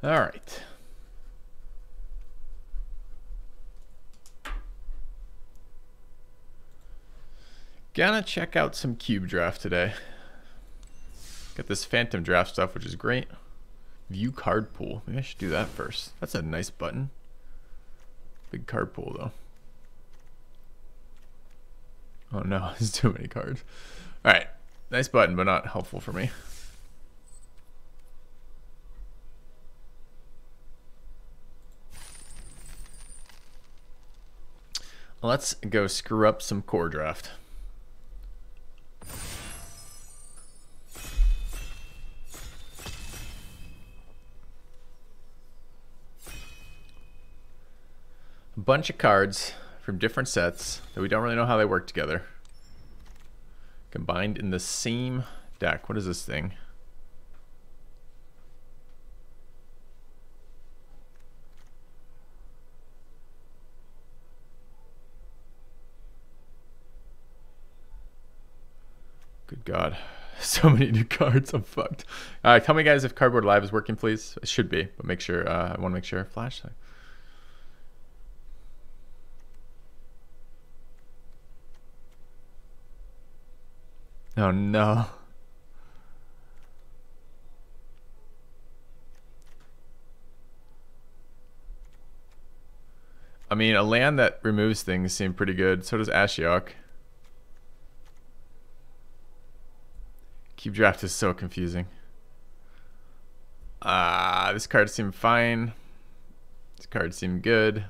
All right. Gonna check out some Cube Draft today. Got this Phantom Draft stuff, which is great. View card pool. Maybe I should do that first. That's a nice button. Big card pool, though. Oh no, there's too many cards. All right. Nice button, but not helpful for me. Let's go screw up some core draft. A bunch of cards from different sets that we don't really know how they work together. Combined in the same deck. What is this thing? Good God. So many new cards. I'm fucked. Tell me, guys, if Cardboard Live is working, please. It should be, but make sure. I want to make sure. Flashlight. Oh, no. I mean, a land that removes things seemed pretty good. So does Ashiok. Cube Draft is so confusing. This card seemed fine. This card seemed good.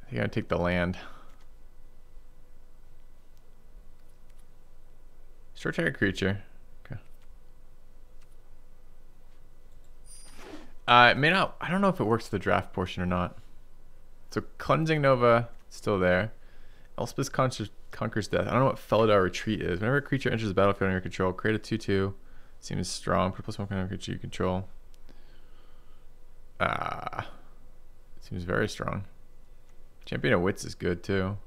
I think I'd take the land. Short target creature. Okay. It may not. I don't know if it works the draft portion or not. So Cleansing Nova still there. Elspeth conquers death. I don't know what Felidar Retreat is. Whenever a creature enters the battlefield under your control, create a 2/2. Seems strong. Put +1 kind of creature you control. Seems very strong. Champion of Wits is good too.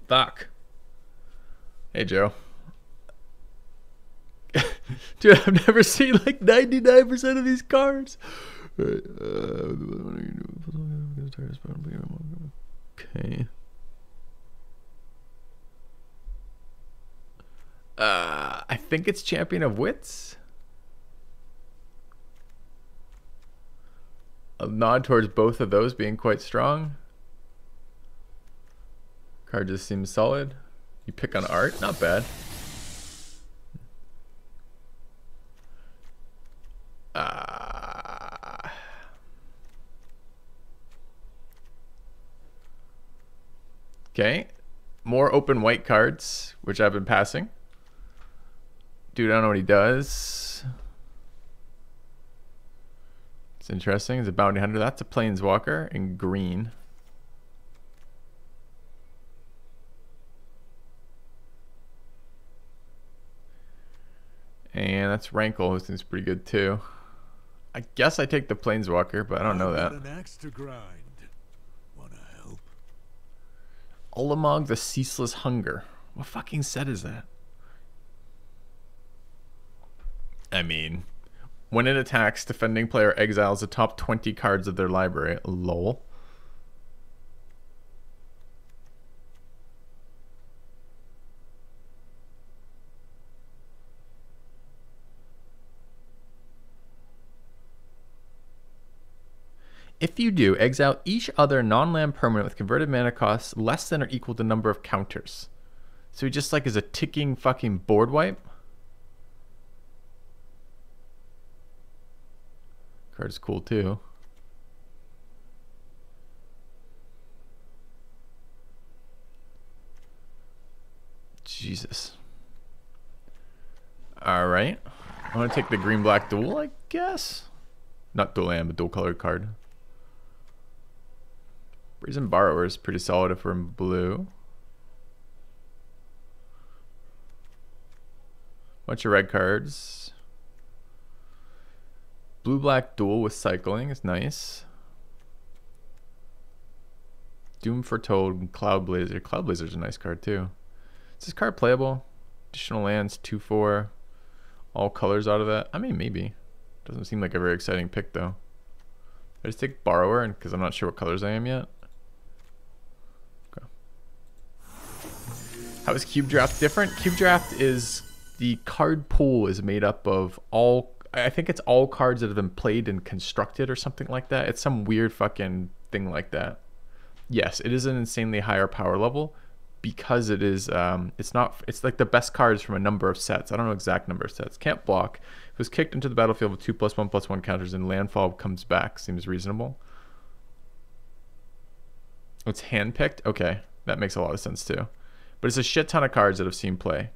Fuck. Hey, Joe. Dude, I've never seen like 99% of these cards. Right. Okay. I think it's Champion of Wits. A nod towards both of those being quite strong. Card just seems solid. You pick on art, not bad. Okay, more open white cards, which I've been passing. Dude, I don't know what he does. It's interesting. It's a bounty hunter. That's a planeswalker in green. And that's Rankle, who seems pretty good too. I guess I take the planeswalker, but I don't know that. An axe to grind. Wanna help? Ulamog the Ceaseless Hunger. What fucking set is that? I mean, when it attacks, defending player exiles the top 20 cards of their library. Lol. If you do, exile each other non-land permanent with converted mana costs less than or equal to number of counters. So he just like is a ticking fucking board wipe. Card's cool too. Jesus. Alright. I want to take the green-black duel, I guess. Not dual land, but dual colored card. Brazen Borrower is pretty solid if we're in blue. Bunch of red cards. Blue-black duel with cycling is nice. Doom Foretold and Cloud Blazer. Cloud Blazer is a nice card too. Is this card playable? Additional lands, 2/4. All colors out of that. I mean, maybe. Doesn't seem like a very exciting pick, though. I just take Borrower, because I'm not sure what colors I am yet. Okay. How is Cube Draft different? Cube Draft is the card pool is made up of all, I think it's all cards that have been played and constructed or something like that. It's some weird fucking thing like that. Yes, it is an insanely higher power level because it is, it's like the best cards from a number of sets. I don't know exact number of sets. Can't block. If it was kicked into the battlefield with 2+1/+1 counters and landfall comes back, seems reasonable. It's handpicked? Okay, that makes a lot of sense too. But it's a shit ton of cards that have seen play.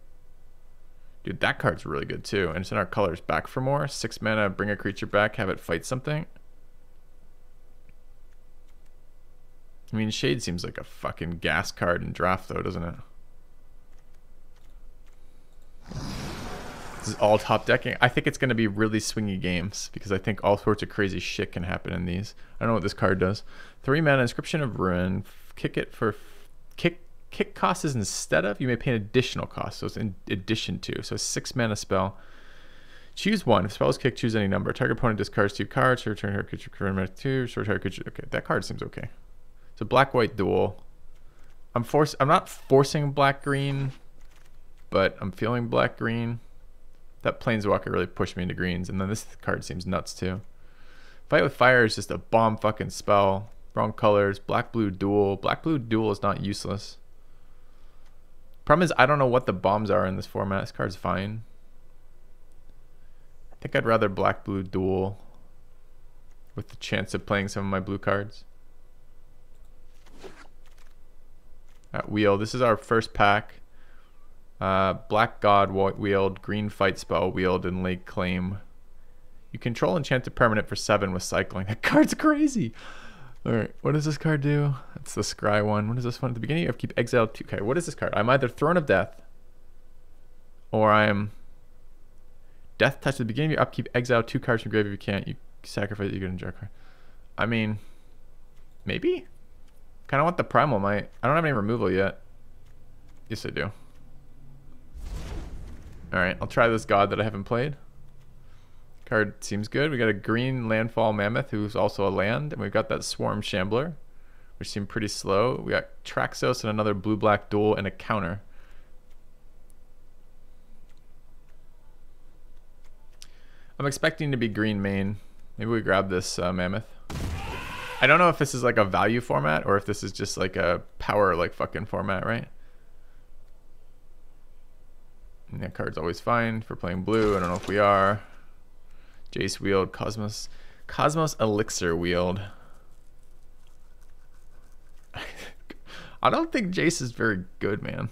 Dude, that card's really good too. And it's in our colors. Back for more. 6 mana, bring a creature back, have it fight something. I mean, Shade seems like a fucking gas card in draft though, doesn't it? This is all top decking. I think it's going to be really swingy games because I think all sorts of crazy shit can happen in these. I don't know what this card does. 3 mana, Inscription of Ruin. Kick it for... Kick cost is instead of, you may pay an additional cost, so it's in addition to. So 6 mana spell. Choose one. If spell is kicked, choose any number. Target opponent discards 2 cards. Return her creature, command 2. Short target creature. Okay, that card seems okay. So black-white duel. I'm not forcing black-green, but I'm feeling black-green. That Planeswalker really pushed me into greens, and then this card seems nuts too. Fight with Fire is just a bomb fucking spell. Wrong colors. Black-blue duel. Black-blue duel is not useless. Problem is, I don't know what the bombs are in this format. This card's fine. I think I'd rather black-blue duel with the chance of playing some of my blue cards. At wheel, this is our first pack. Black God wield, green fight spell wield, and lake claim. You control enchanted permanent for 7 with cycling. That card's crazy. Alright, what does this card do? It's the Scry one. What is this one? At the beginning, you have keep exile 2. Okay, what is this card? I'm either Throne of Death, or I am Death Touch. At the beginning of your upkeep, exile 2 cards from grave. If you can't, you sacrifice it, you get a draw card. I mean, maybe? Kind of want the Primal Might. I don't have any removal yet. Yes, I do. Alright, I'll try this God that I haven't played. Card seems good. We got a green Landfall Mammoth, who's also a land, and we've got that Swarm Shambler, which seem pretty slow. We got Traxos and another blue-black duel and a counter. I'm expecting to be green main. Maybe we grab this Mammoth. I don't know if this is like a value format or if this is just like a power like fucking format, right? And that card's always fine for playing blue. I don't know if we are. Jace wield, Cosmos Elixir wield. I don't think Jace is very good, man.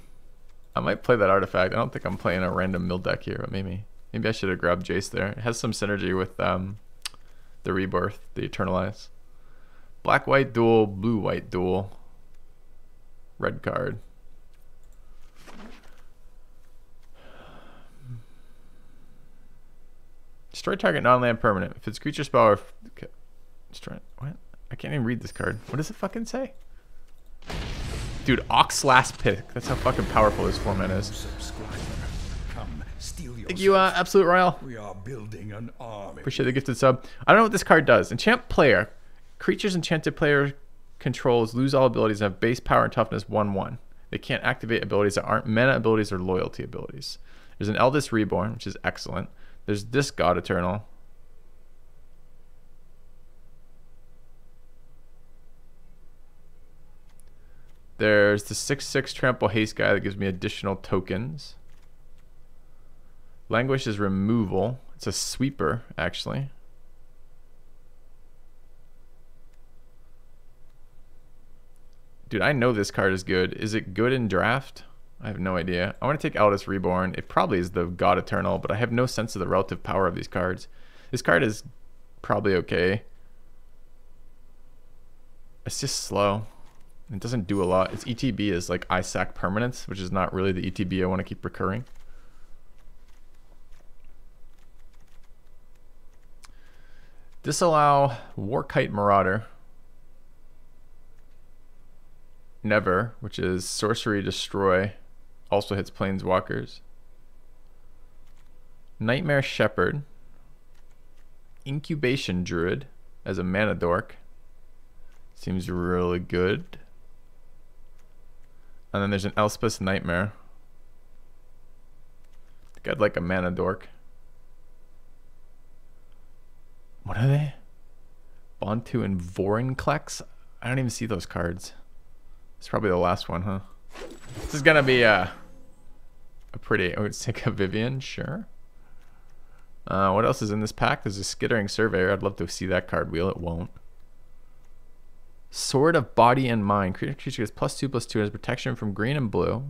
I might play that artifact. I don't think I'm playing a random mill deck here, but maybe I should have grabbed Jace there. It has some synergy with the Rebirth, the Eternalize. Black-white duel, blue-white duel. Red card. Destroy target non-land permanent. If it's creature spell or... Okay. Destroy... What? I can't even read this card. What does it fucking say? Dude, Ox last pick. That's how fucking powerful this format is. Come, steal your Thank you, Absolute Royal. We are building an army. Appreciate the gifted sub. I don't know what this card does. Enchant player. Creatures enchanted player controls lose all abilities and have base power and toughness 1/1. They can't activate abilities that aren't mana abilities or loyalty abilities. There's an Eldest Reborn, which is excellent. There's this God Eternal. There's the 6/6 Trample Haste guy that gives me additional tokens. Languish is removal. It's a sweeper, actually. Dude, I know this card is good. Is it good in draft? I have no idea. I want to take Eldest Reborn. It probably is the God Eternal, but I have no sense of the relative power of these cards. This card is probably okay. It's just slow. It doesn't do a lot. Its ETB is like Isaac Permanence, which is not really the ETB I want to keep recurring. Disallow Warkite Marauder. Never, which is Sorcery Destroy. Also hits Planeswalkers. Nightmare Shepherd. Incubation Druid as a mana dork. Seems really good. And then there's an Elspeth's Nightmare. I think I'd like a mana dork. What are they? Bontu and Vorinclex? I don't even see those cards. It's probably the last one, huh? This is gonna be a pretty... Oh, let's take a Vivian, sure. What else is in this pack? There's a Skittering Surveyor. I'd love to see that card wheel. It won't. Sword of Body and Mind. Creature gets +2/+2 and has protection from green and blue.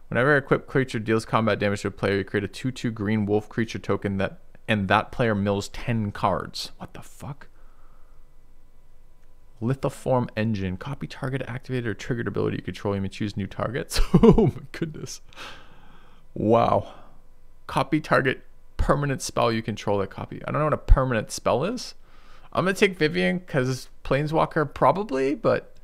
Whenever an equipped creature deals combat damage to a player, you create a 2/2 green wolf creature token and that player mills 10 cards. What the fuck? Lithoform Engine. Copy target activated or triggered ability you control. You may choose new targets. Oh my goodness. Wow. Copy target permanent spell you control that copy. I don't know what a permanent spell is. I'm going to take Vivian because Planeswalker probably, but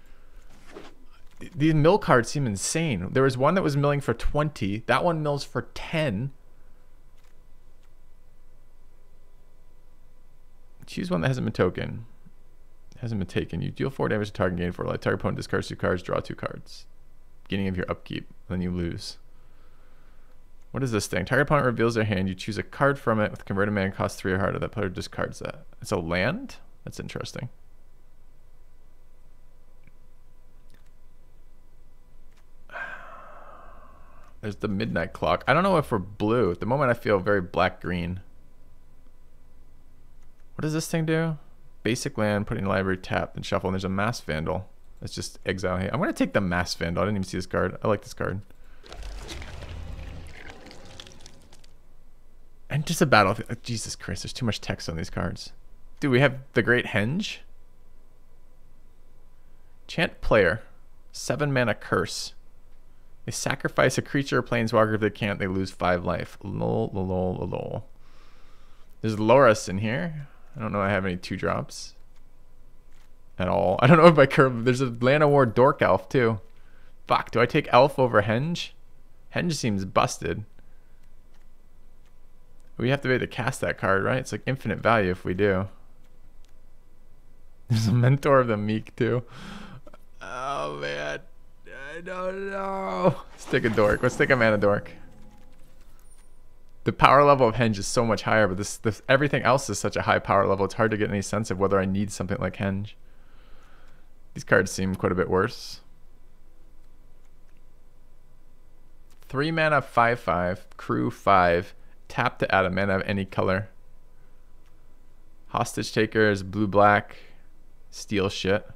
these mill cards seem insane. There was one that was milling for 20. That one mills for 10. Choose one that hasn't been token. Hasn't been taken. You deal 4 damage to target, gain 4 life. Target opponent discards 2 cards, draw 2 cards. Beginning of your upkeep. Then you lose. What is this thing? Target opponent reveals their hand. You choose a card from it with converted mana cost 3 or harder. That player discards that. It's a land? That's interesting. There's the Midnight Clock. I don't know if we're blue. At the moment I feel very black-green. What does this thing do? Basic land, put in library, tap, and shuffle. And there's a Mass Vandal. That's just exile. Hey, I'm going to take the Mass Vandal. I didn't even see this card. I like this card. And just a battle. Jesus Christ, there's too much text on these cards. Dude, we have the Great Henge. Chant player. 7 mana curse. They sacrifice a creature or planeswalker. If they can't, they lose 5 life. Lol, lol, lol, lol. There's Loras in here. I don't know if I have any 2-drops. At all. I don't know if I curve. There's a Llanowar Dork Elf too. Fuck, do I take Elf over Henge? Henge seems busted. We have to be able to cast that card, right? It's like infinite value if we do. There's a Mentor of the Meek too. Oh man. I don't know. Let's take a dork. Let's take a mana dork. The power level of Henge is so much higher, but this everything else is such a high power level. It's hard to get any sense of whether I need something like Henge. These cards seem quite a bit worse. 3 mana 5/5, crew 5, tap to add a mana of any color. Hostage Taker is blue-black, steal shit.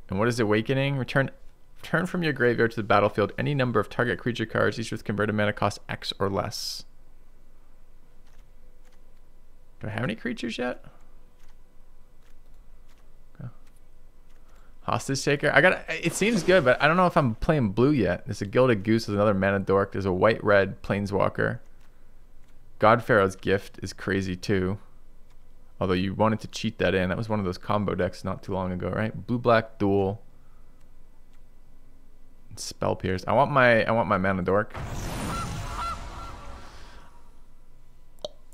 And what is Awakening? Return from your graveyard to the battlefield any number of target creature cards, each with converted mana cost X or less. Do I have any creatures yet? Okay. Hostage Taker. It seems good, but I don't know if I'm playing blue yet. There's a Gilded Goose with another mana dork. There's a white-red Planeswalker. Godpharaoh's Gift is crazy too. Although you wanted to cheat that in. That was one of those combo decks not too long ago, right? Blue-black duel. Spell Pierce. I want my mana dork.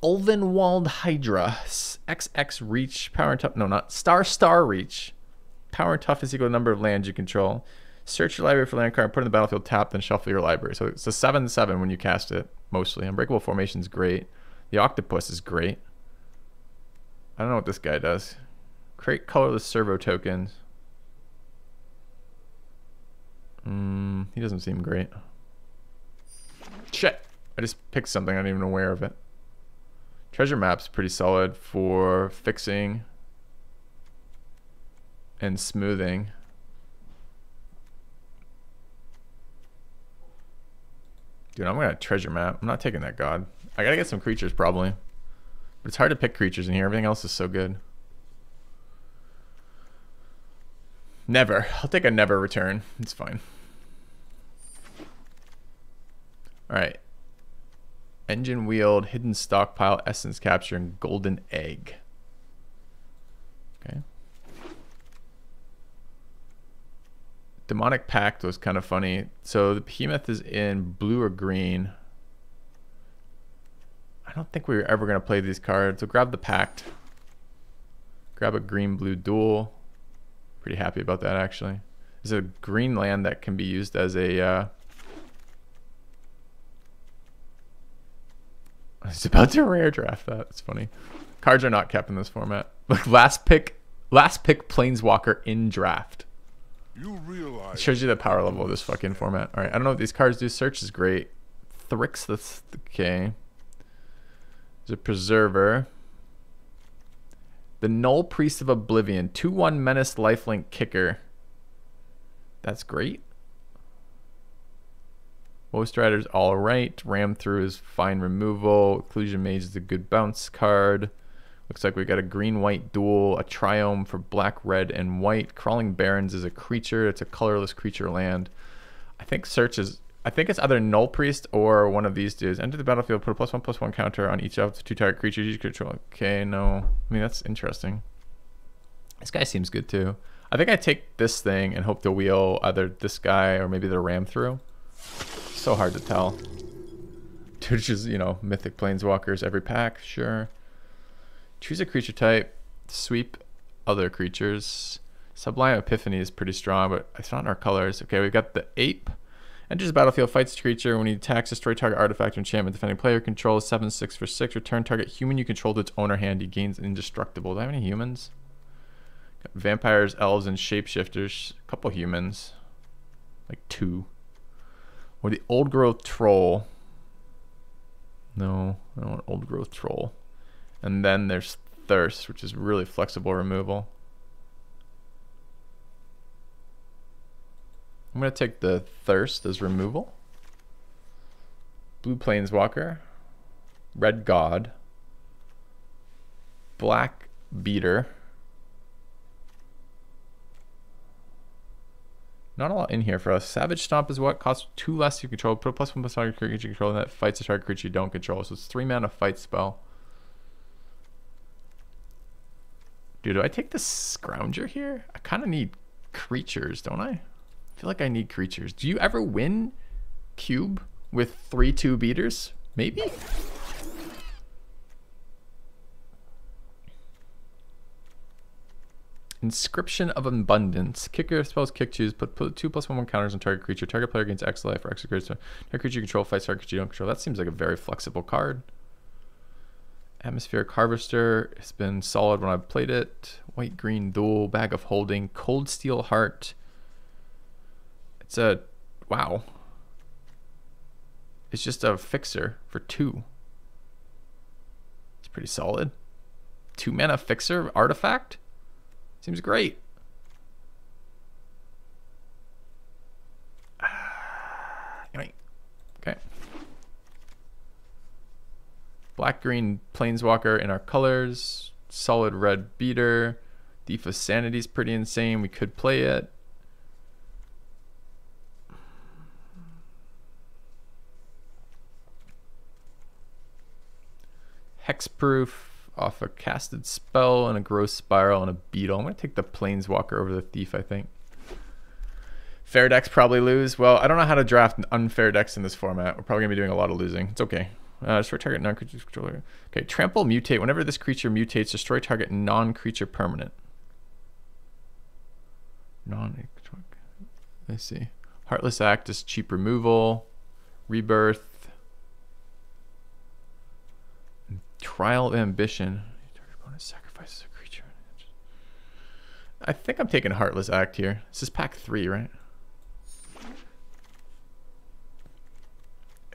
Ulvenwald Hydra. XX reach. Power and tough. No, not Star Reach. Power and toughness equal to the number of lands you control. Search your library for land card, put it in the battlefield, tap, then shuffle your library. So it's a 7/7 when you cast it, mostly. Unbreakable Formation is great. The Octopus is great. I don't know what this guy does. Create colorless servo tokens. He doesn't seem great. Shit! I just picked something, I'm not even aware of it. Treasure Map's pretty solid for fixing and smoothing. Dude, I'm gonna Treasure Map. I'm not taking that god. I gotta get some creatures probably. But it's hard to pick creatures in here. Everything else is so good. Never. I'll take a never return. It's fine. Alright. Engine Wield, Hidden Stockpile, Essence Capture, and Golden Egg. Okay. Demonic Pact was kind of funny. So the Behemoth is in blue or green. I don't think we were ever going to play these cards. So grab the Pact. Grab a green-blue duel. Pretty happy about that, actually. There's a green land that can be used as a... I was about to rare draft that. It's funny. Cards are not kept in this format. Like last pick Planeswalker in draft. You realize It shows you the power level of this fucking format. All right, I don't know what these cards do. Search is great. Thrix, that's okay. There's a Preserver. The Null Priest of Oblivion. 2/1 Menace Lifelink Kicker. That's great. Most Riders all right. Ram Through is fine removal. Occlusion Mage is a good bounce card. Looks like we got a green-white duel, a Triome for black, red, and white. Crawling Barrens is a creature. It's a colorless creature land. I think Search is... I think it's either Null Priest or one of these dudes. Enter the battlefield, put a +1/+1 counter on each of the 2 target creatures you control. Okay, no. I mean, that's interesting. This guy seems good, too. I think I take this thing and hope to wheel either this guy or maybe the Ram Through. So hard to tell. Dude, just, you know, Mythic Planeswalkers every pack, sure. Choose a creature type. Sweep other creatures. Sublime Epiphany is pretty strong, but it's not in our colors. Okay, we've got the Ape. Enters the battlefield, fights the creature. When he attacks, destroy target artifact or enchantment. Defending player controls 7/6 for 6. Return target human you control to its owner hand. He gains indestructible. Do I have any humans? Got vampires, elves, and shapeshifters. A couple humans. Like 2. Or the Old Growth Troll. No, I don't want Old Growth Troll. And then there's Thirst, which is really flexible removal. I'm going to take the Thirst as removal. Blue Planeswalker. Red God. Black Beater. Not a lot in here for us. Savage Stomp is what? Costs 2 less you control. Put a +1/+1 target creature you control, and that fights a target creature you don't control. So it's 3 mana fight spell. Dude, do I take the Scrounger here? I kind of need creatures, don't I? I feel like I need creatures. Do you ever win Cube with 3/2 beaters? Maybe? Inscription of Abundance. Kicker spells kick, choose, put 2 +1/1 counters on target creature. Target player gains X life or X creature. Target creature you control fights target creature you don't control. That seems like a very flexible card. Atmospheric Harvester has been solid when I've played it. White green duel, Bag of Holding, Cold Steel Heart. It's a wow. It's just a fixer for 2. It's pretty solid. 2 mana fixer artifact? Seems great. Okay. Black green Planeswalker in our colors. Solid red beater. Thief of Sanity is pretty insane. We could play it. Hexproof off a casted spell and a Gross Spiral and a Beetle. I'm going to take the Planeswalker over the Thief, I think. Fair decks probably lose. Well, I don't know how to draft unfair decks in this format. We're probably going to be doing a lot of losing. It's okay. Destroy target non-creature controller. Okay, Trample Mutate. Whenever this creature mutates, destroy target non-creature permanent. Let's see. Heartless Act is cheap removal. Rebirth. Trial of Ambition. Target opponent sacrifices a creature. I think I'm taking Heartless Act here. This is pack 3, right?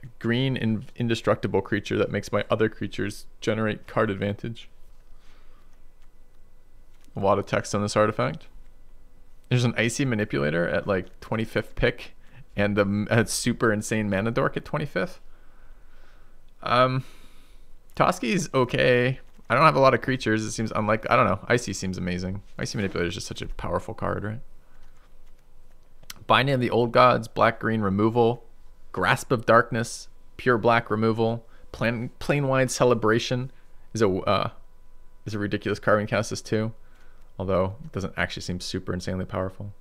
A green indestructible creature that makes my other creatures generate card advantage. A lot of text on this artifact. There's an Icy Manipulator at like 25th pick and a super insane Mana Dork at 25th. Toski's okay. I don't have a lot of creatures. It seems unlike, I don't know. Icy seems amazing. Icy Manipulator is just such a powerful card, right? Binding of the Old Gods, black green removal. Grasp of Darkness, pure black removal. Plane-wide Celebration is a ridiculous card when you cast this too. Although it doesn't actually seem super insanely powerful.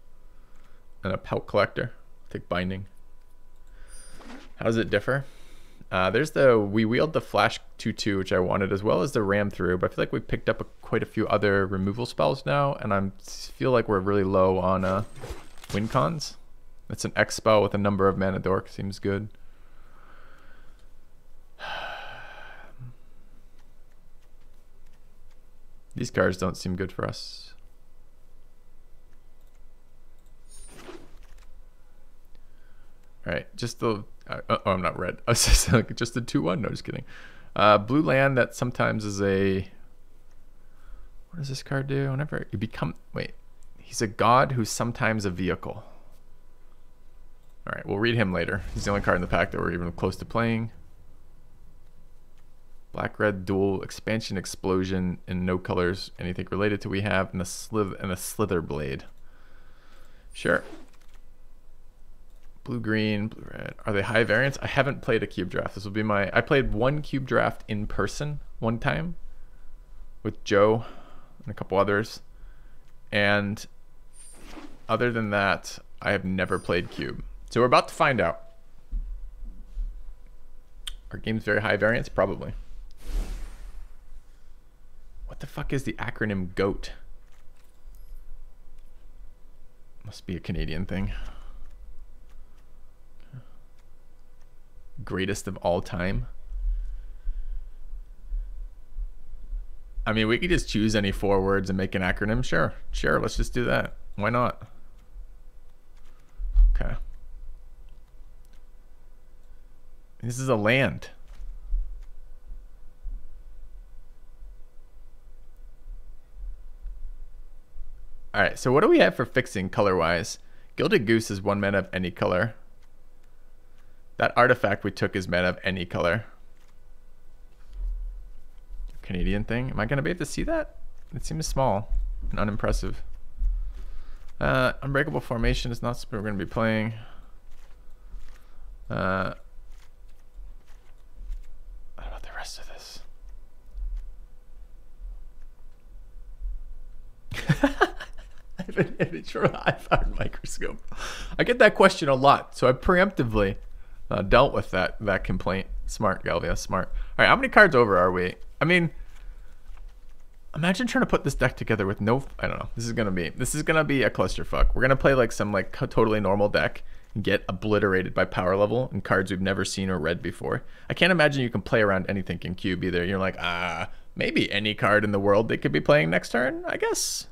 And a Pout Collector. Take Binding. How does it differ? There's we wheeled the flash 2/2, which I wanted, as well as the ram through, but I feel like we picked up quite a few other removal spells now, and I feel like we're really low on win cons. That's an X spell with a number of mana dork. Seems good. These cards don't seem good for us. All right, just the... oh, I'm not red. I was just like, just a 2/1. No, just kidding. Blue land that sometimes is a... What does this card do? Whenever you become... Wait. He's a god who's sometimes a vehicle. All right, we'll read him later. He's the only card in the pack that we're even close to playing. Black-red dual expansion explosion in no colors. Anything related to we have, and a slither blade. Sure. Blue-green, blue-red. Are they high variants? I haven't played a cube draft. This will be my... I played one cube draft in person one time with Joe and a couple others. And other than that, I have never played cube. So we're about to find out. Our game's very high variance? Probably. What the fuck is the acronym GOAT? Must be a Canadian thing. Greatest of all time. I mean, we could just choose any 4 words and make an acronym. Sure, let's just do that. Why not? Okay. This is a land. All right, so what do we have for fixing color-wise? Gilded Goose is 1 mana of any color. That artifact we took is mana of any color. Canadian thing. Am I going to be able to see that? It seems small and unimpressive. Unbreakable Formation is not something we're going to be playing. What about the rest of this? I have an image from an iPhone microscope. I get that question a lot, so I preemptively dealt with that complaint. Smart, Galvia, smart. All right, how many cards over are we? I mean, imagine trying to put this deck together with no... I don't know. This is gonna be a clusterfuck. We're gonna play like some like totally normal deck and get obliterated by power level and cards we've never seen or read before. I can't imagine you can play around anything in cube either. You're like, maybe any card in the world they could be playing next turn, I guess.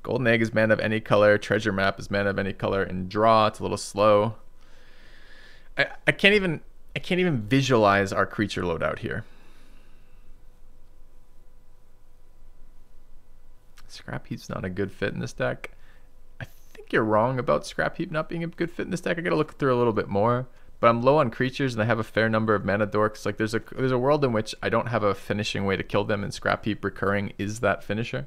Golden Egg is mana of any color. Treasure Map is mana of any color. And Draw, it's a little slow. I can't even visualize our creature loadout here. Scrap Heap's not a good fit in this deck. I think you're wrong about Scrap Heap not being a good fit in this deck. I gotta look through a little bit more. But I'm low on creatures and I have a fair number of mana dorks. Like there's a world in which I don't have a finishing way to kill them, and Scrap Heap recurring is that finisher.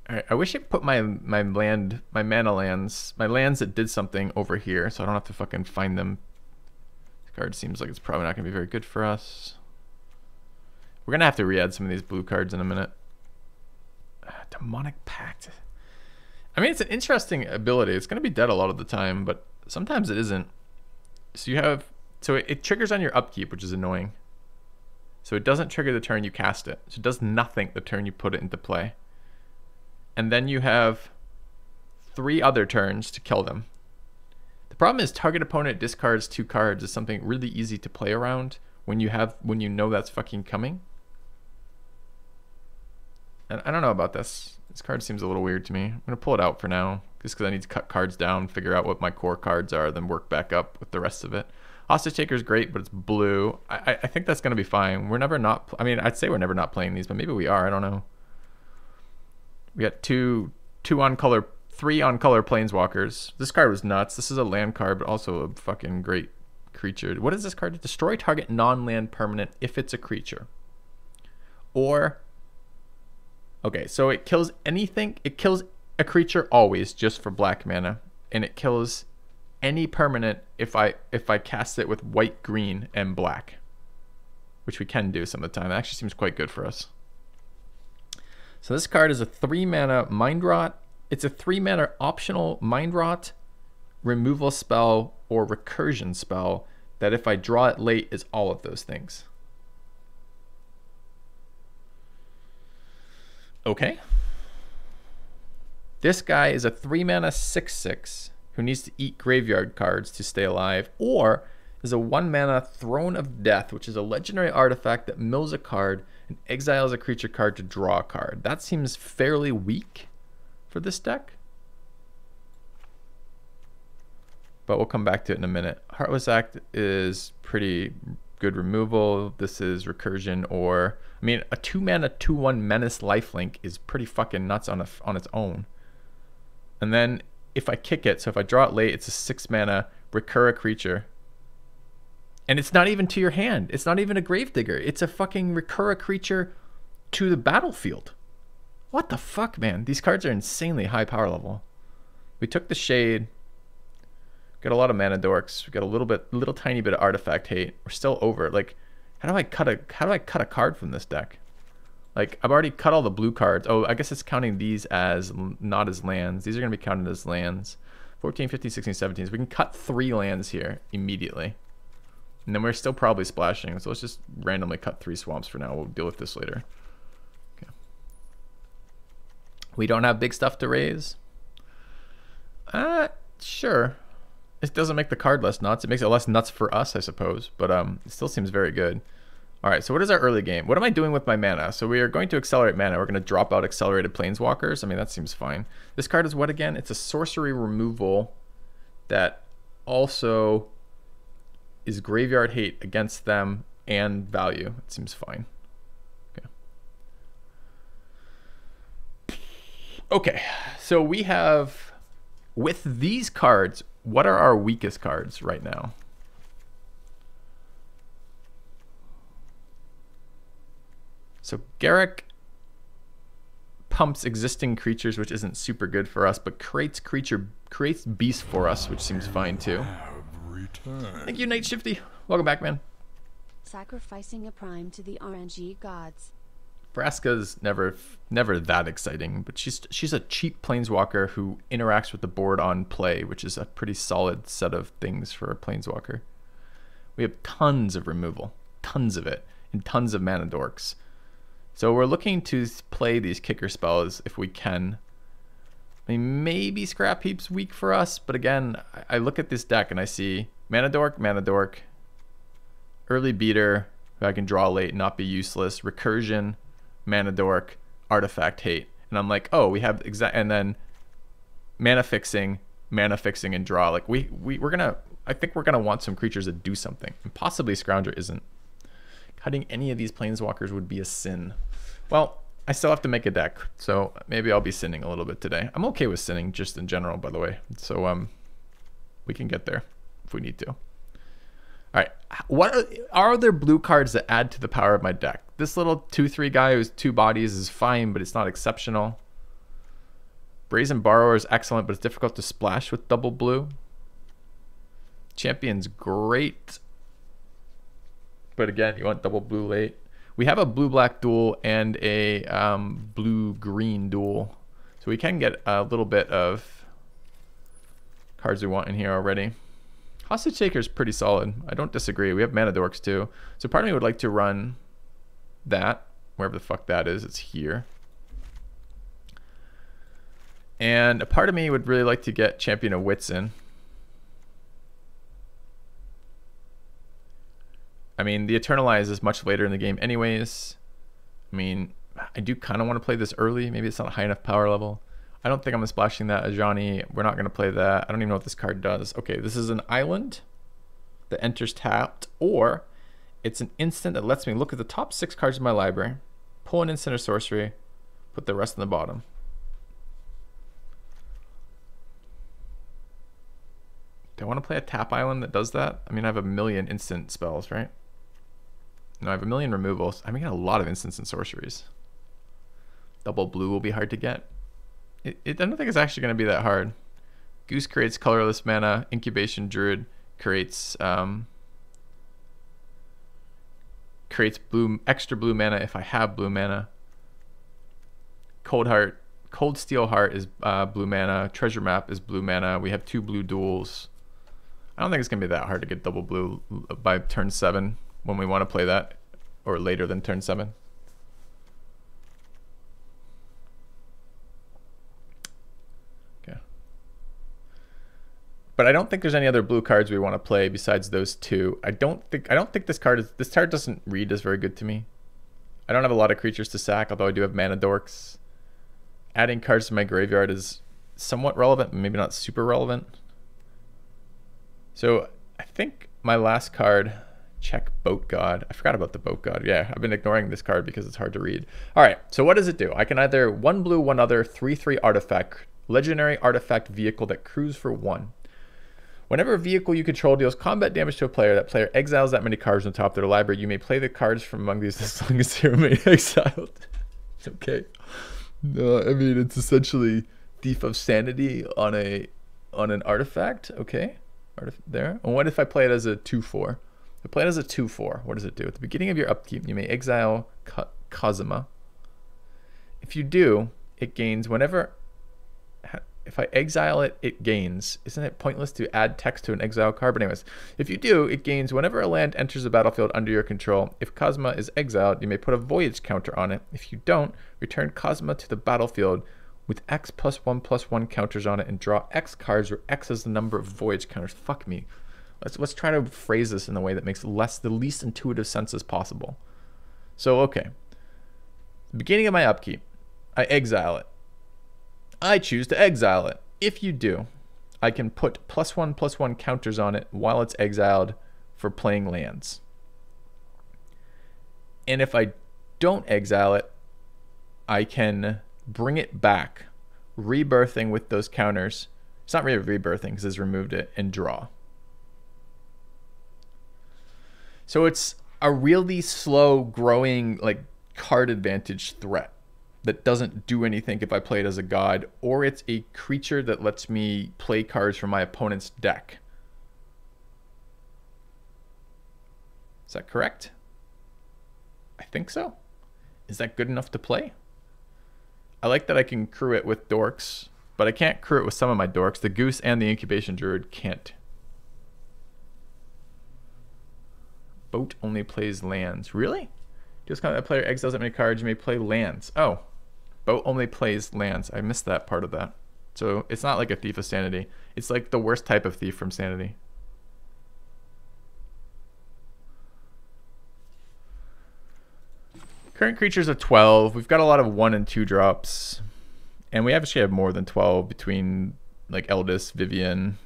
Alright, I wish it put my mana lands, my lands that did something over here, so I don't have to fucking find them. This card seems like it's probably not gonna be very good for us. We're gonna have to re-add some of these blue cards in a minute. Demonic Pact. I mean, it's an interesting ability. It's gonna be dead a lot of the time, but sometimes it isn't. So you have, it triggers on your upkeep, which is annoying. So it doesn't trigger the turn you cast it. So it does nothing the turn you put it into play. And then you have 3 other turns to kill them. The problem is target opponent discards 2 cards is something really easy to play around when you know that's fucking coming. And I don't know about this. This card seems a little weird to me. I'm gonna pull it out for now, just because I need to cut cards down, figure out what my core cards are, then work back up with the rest of it. Hostage Taker is great, but it's blue. I think that's gonna be fine. We're never not. I mean, I'd say we're never not playing these, but maybe we are. I don't know. We got 3 on color planeswalkers. This card was nuts. This is a land card, but also a fucking great creature. What does this card do? Destroy target non-land permanent if it's a creature. Or, okay, so it kills anything. It kills a creature always just for black mana, and it kills any permanent if I cast it with white, green, and black, which we can do some of the time. It actually seems quite good for us. So this card is a 3-mana Mind Rot. It's a 3-mana optional Mind Rot removal spell or recursion spell that if I draw it late is all of those things. Okay. This guy is a 3-mana 6/6 who needs to eat graveyard cards to stay alive, or is a 1-mana Throne of Death, which is a legendary artifact that mills a card and exiles a creature card to draw a card. That seems fairly weak for this deck, but we'll come back to it in a minute. Heartless Act is pretty good removal. This is recursion, or I mean, a 2-mana 2/1 Menace Lifelink is pretty fucking nuts on its own. And then if I kick it, so if I draw it late, it's a 6-mana recur a creature. And it's not even to your hand. It's not even a Gravedigger. It's a fucking recur a creature to the battlefield. What the fuck, man? These cards are insanely high power level. We took the Shade. Got a lot of mana dorks. We got a little tiny bit of artifact hate. We're still over. Like, how do I cut a card from this deck? Like, I've already cut all the blue cards. Oh, I guess it's counting these as not as lands. These are going to be counted as lands. 14, 15, 16, 17. So we can cut 3 lands here immediately. And then we're still probably splashing. So let's just randomly cut 3 swamps for now. We'll deal with this later. Okay. We don't have big stuff to raise. Sure. It doesn't make the card less nuts. It makes it less nuts for us, I suppose. But it still seems very good. All right, so what is our early game? What am I doing with my mana? So we are going to accelerate mana. We're going to drop out accelerated planeswalkers. I mean, that seems fine. This card is what again? It's a sorcery removal that also is graveyard hate against them and value. It seems fine. Okay, so we have, with these cards, what are our weakest cards right now? So Garruk pumps existing creatures, which isn't super good for us, but creates beast for us, which seems fine too. Thank you, Night Shifty. Welcome back, man. Sacrificing a prime to the RNG gods. Vraska's never that exciting, but she's a cheap planeswalker who interacts with the board on play, which is a pretty solid set of things for a planeswalker. We have tons of removal, tons of it, and tons of mana dorks. So we're looking to play these kicker spells if we can. I mean, maybe Scrap Heap's weak for us, but again, I look at this deck and I see mana dork, early beater, who I can draw late and not be useless, recursion, mana dork, artifact hate, and I'm like, oh, we have and then mana fixing, and draw. Like we're gonna, I think we're gonna want some creatures that do something, and possibly Scrounger isn't. Cutting any of these planeswalkers would be a sin. Well, I still have to make a deck, so maybe I'll be sinning a little bit today. I'm okay with sinning just in general, by the way. So we can get there if we need to. All right, what are there blue cards that add to the power of my deck? This little 2/3 guy who's 2 bodies is fine, but it's not exceptional. Brazen Borrower is excellent, but it's difficult to splash with double blue. Champion's great, but again, you want double blue late. We have a blue-black duel and a blue-green duel, so we can get a little bit of cards we want in here already. Hostage Taker is pretty solid. I don't disagree. We have mana dorks too. So part of me would like to run that, wherever the fuck that is. It's here. And a part of me would really like to get Champion of Wits in. I mean, the Eternalize is much later in the game anyways. I mean, I do kind of want to play this early. Maybe it's not a high enough power level. I don't think I'm splashing that Ajani. We're not going to play that. I don't even know what this card does. Okay, this is an island that enters tapped, or it's an instant that lets me look at the top 6 cards in my library, pull an instant or sorcery, put the rest in the bottom. Do I want to play a tap island that does that? I mean, I have a million instant spells, right? No, I have a million removals. I mean, I got a lot of instants and sorceries. Double blue will be hard to get. I don't think it's actually going to be that hard. Goose creates colorless mana. Incubation Druid creates extra blue mana if I have blue mana. Cold Steel Heart is blue mana. Treasure Map is blue mana. We have 2 blue duels. I don't think it's going to be that hard to get double blue by turn 7 when we want to play that, or later than turn 7. Okay. But I don't think there's any other blue cards we want to play besides those 2. I don't think this card doesn't read as very good to me. I don't have a lot of creatures to sack, although I do have mana dorks. Adding cards to my graveyard is somewhat relevant, but maybe not super relevant. So I think my last card, check Boat God. I forgot about the Boat God. Yeah, I've been ignoring this card because it's hard to read. All right, so what does it do? I can either 1 blue, 1 other, 3/3 artifact, legendary artifact vehicle that crews for 1. Whenever a vehicle you control deals combat damage to a player, that player exiles that many cards on top of their library. You may play the cards from among these as long as they remain exiled. Okay. No, I mean, it's essentially Thief of Sanity on an artifact. Okay. There. And what if I play it as a 2/4? If I play it as a 2/4, what does it do? At the beginning of your upkeep, you may exile Kazuma. If you do, it gains whenever... If I exile it, it gains. Isn't it pointless to add text to an exile card? But anyways, if you do, it gains whenever a land enters the battlefield under your control. If Kazuma is exiled, you may put a voyage counter on it. If you don't, return Kazuma to the battlefield with X +1/+1 counters on it and draw X cards where X is the number of voyage counters. Fuck me. Let's try to phrase this in a way that makes the least intuitive sense as possible. So, okay. Beginning of my upkeep, I exile it. I choose to exile it. If you do, I can put +1/+1 counters on it while it's exiled for playing lands. And if I don't exile it, I can bring it back, rebirthing with those counters. It's not really rebirthing because it's removed it, and draw. So it's a really slow growing like card advantage threat that doesn't do anything if I play it as a god, or it's a creature that lets me play cards from my opponent's deck. Is that correct? I think so. Is that good enough to play? I like that I can crew it with dorks, but I can't crew it with some of my dorks. The Goose and the Incubation Druid can't. Boat only plays lands. Really? Just kind of a player exiles that many cards, you may play lands. Oh. Boat only plays lands. I missed that part of that. So it's not like a Thief of Sanity. It's like the worst type of thief from Sanity. Current creatures of 12. We've got a lot of 1 and 2 drops. And we actually have more than 12 between like Eldest, Vivian.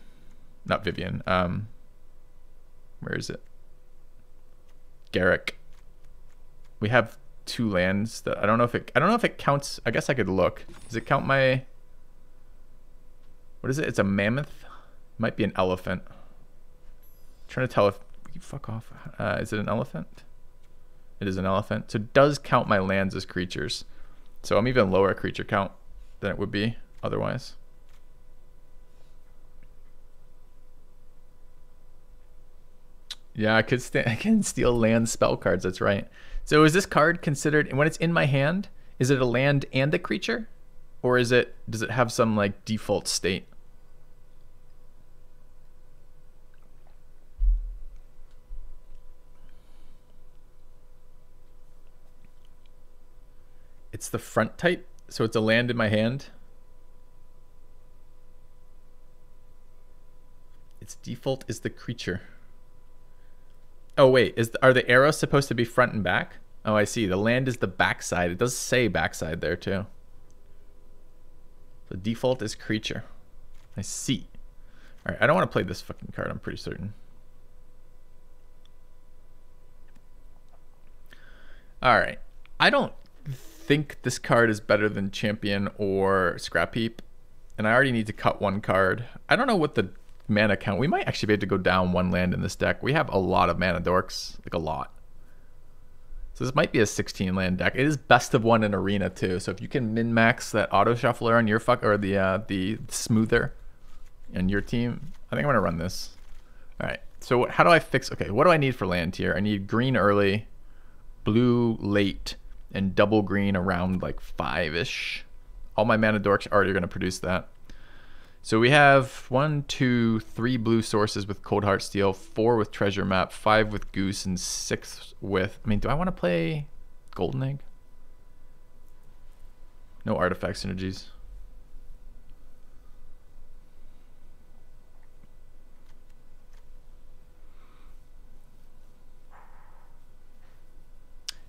Not Vivian. Where is it? Garruk. We have 2 lands that I don't know if it counts. I guess I could look. Does it count my... What is it? It's a mammoth? It might be an elephant. I'm trying to tell if... Fuck off. Is it an elephant? It is an elephant. So it does count my lands as creatures. So I'm even lower creature count than it would be otherwise. Yeah, I can steal land spell cards. That's right. So is this card considered, and when it's in my hand, is it a land and a creature? Or does it have some like default state? It's the front type, so it's a land in my hand. Its default is the creature. Oh wait, are the arrows supposed to be front and back? Oh, I see. The land is the backside. It does say backside there too. The default is creature. I see. All right, I don't want to play this fucking card. I'm pretty certain. All right, I don't think this card is better than Champion or Scrap Heap, and I already need to cut 1 card. I don't know what the mana count. We might actually be able to go down 1 land in this deck. We have a lot of mana dorks, like a lot. So this might be a 16 land deck. It is best of 1 in arena too. So if you can min max that auto shuffler on your the smoother on your team, I think I'm gonna run this. All right. So how do I fix? Okay, what do I need for land here? I need green early, blue late, and double green around like 5-ish. all my mana dorks are already going to produce that. So we have 1, 2, 3 blue sources with Cold Heart Steel, 4 with Treasure Map, 5 with Goose, and 6 with... I mean, do I want to play Golden Egg? No artifact synergies.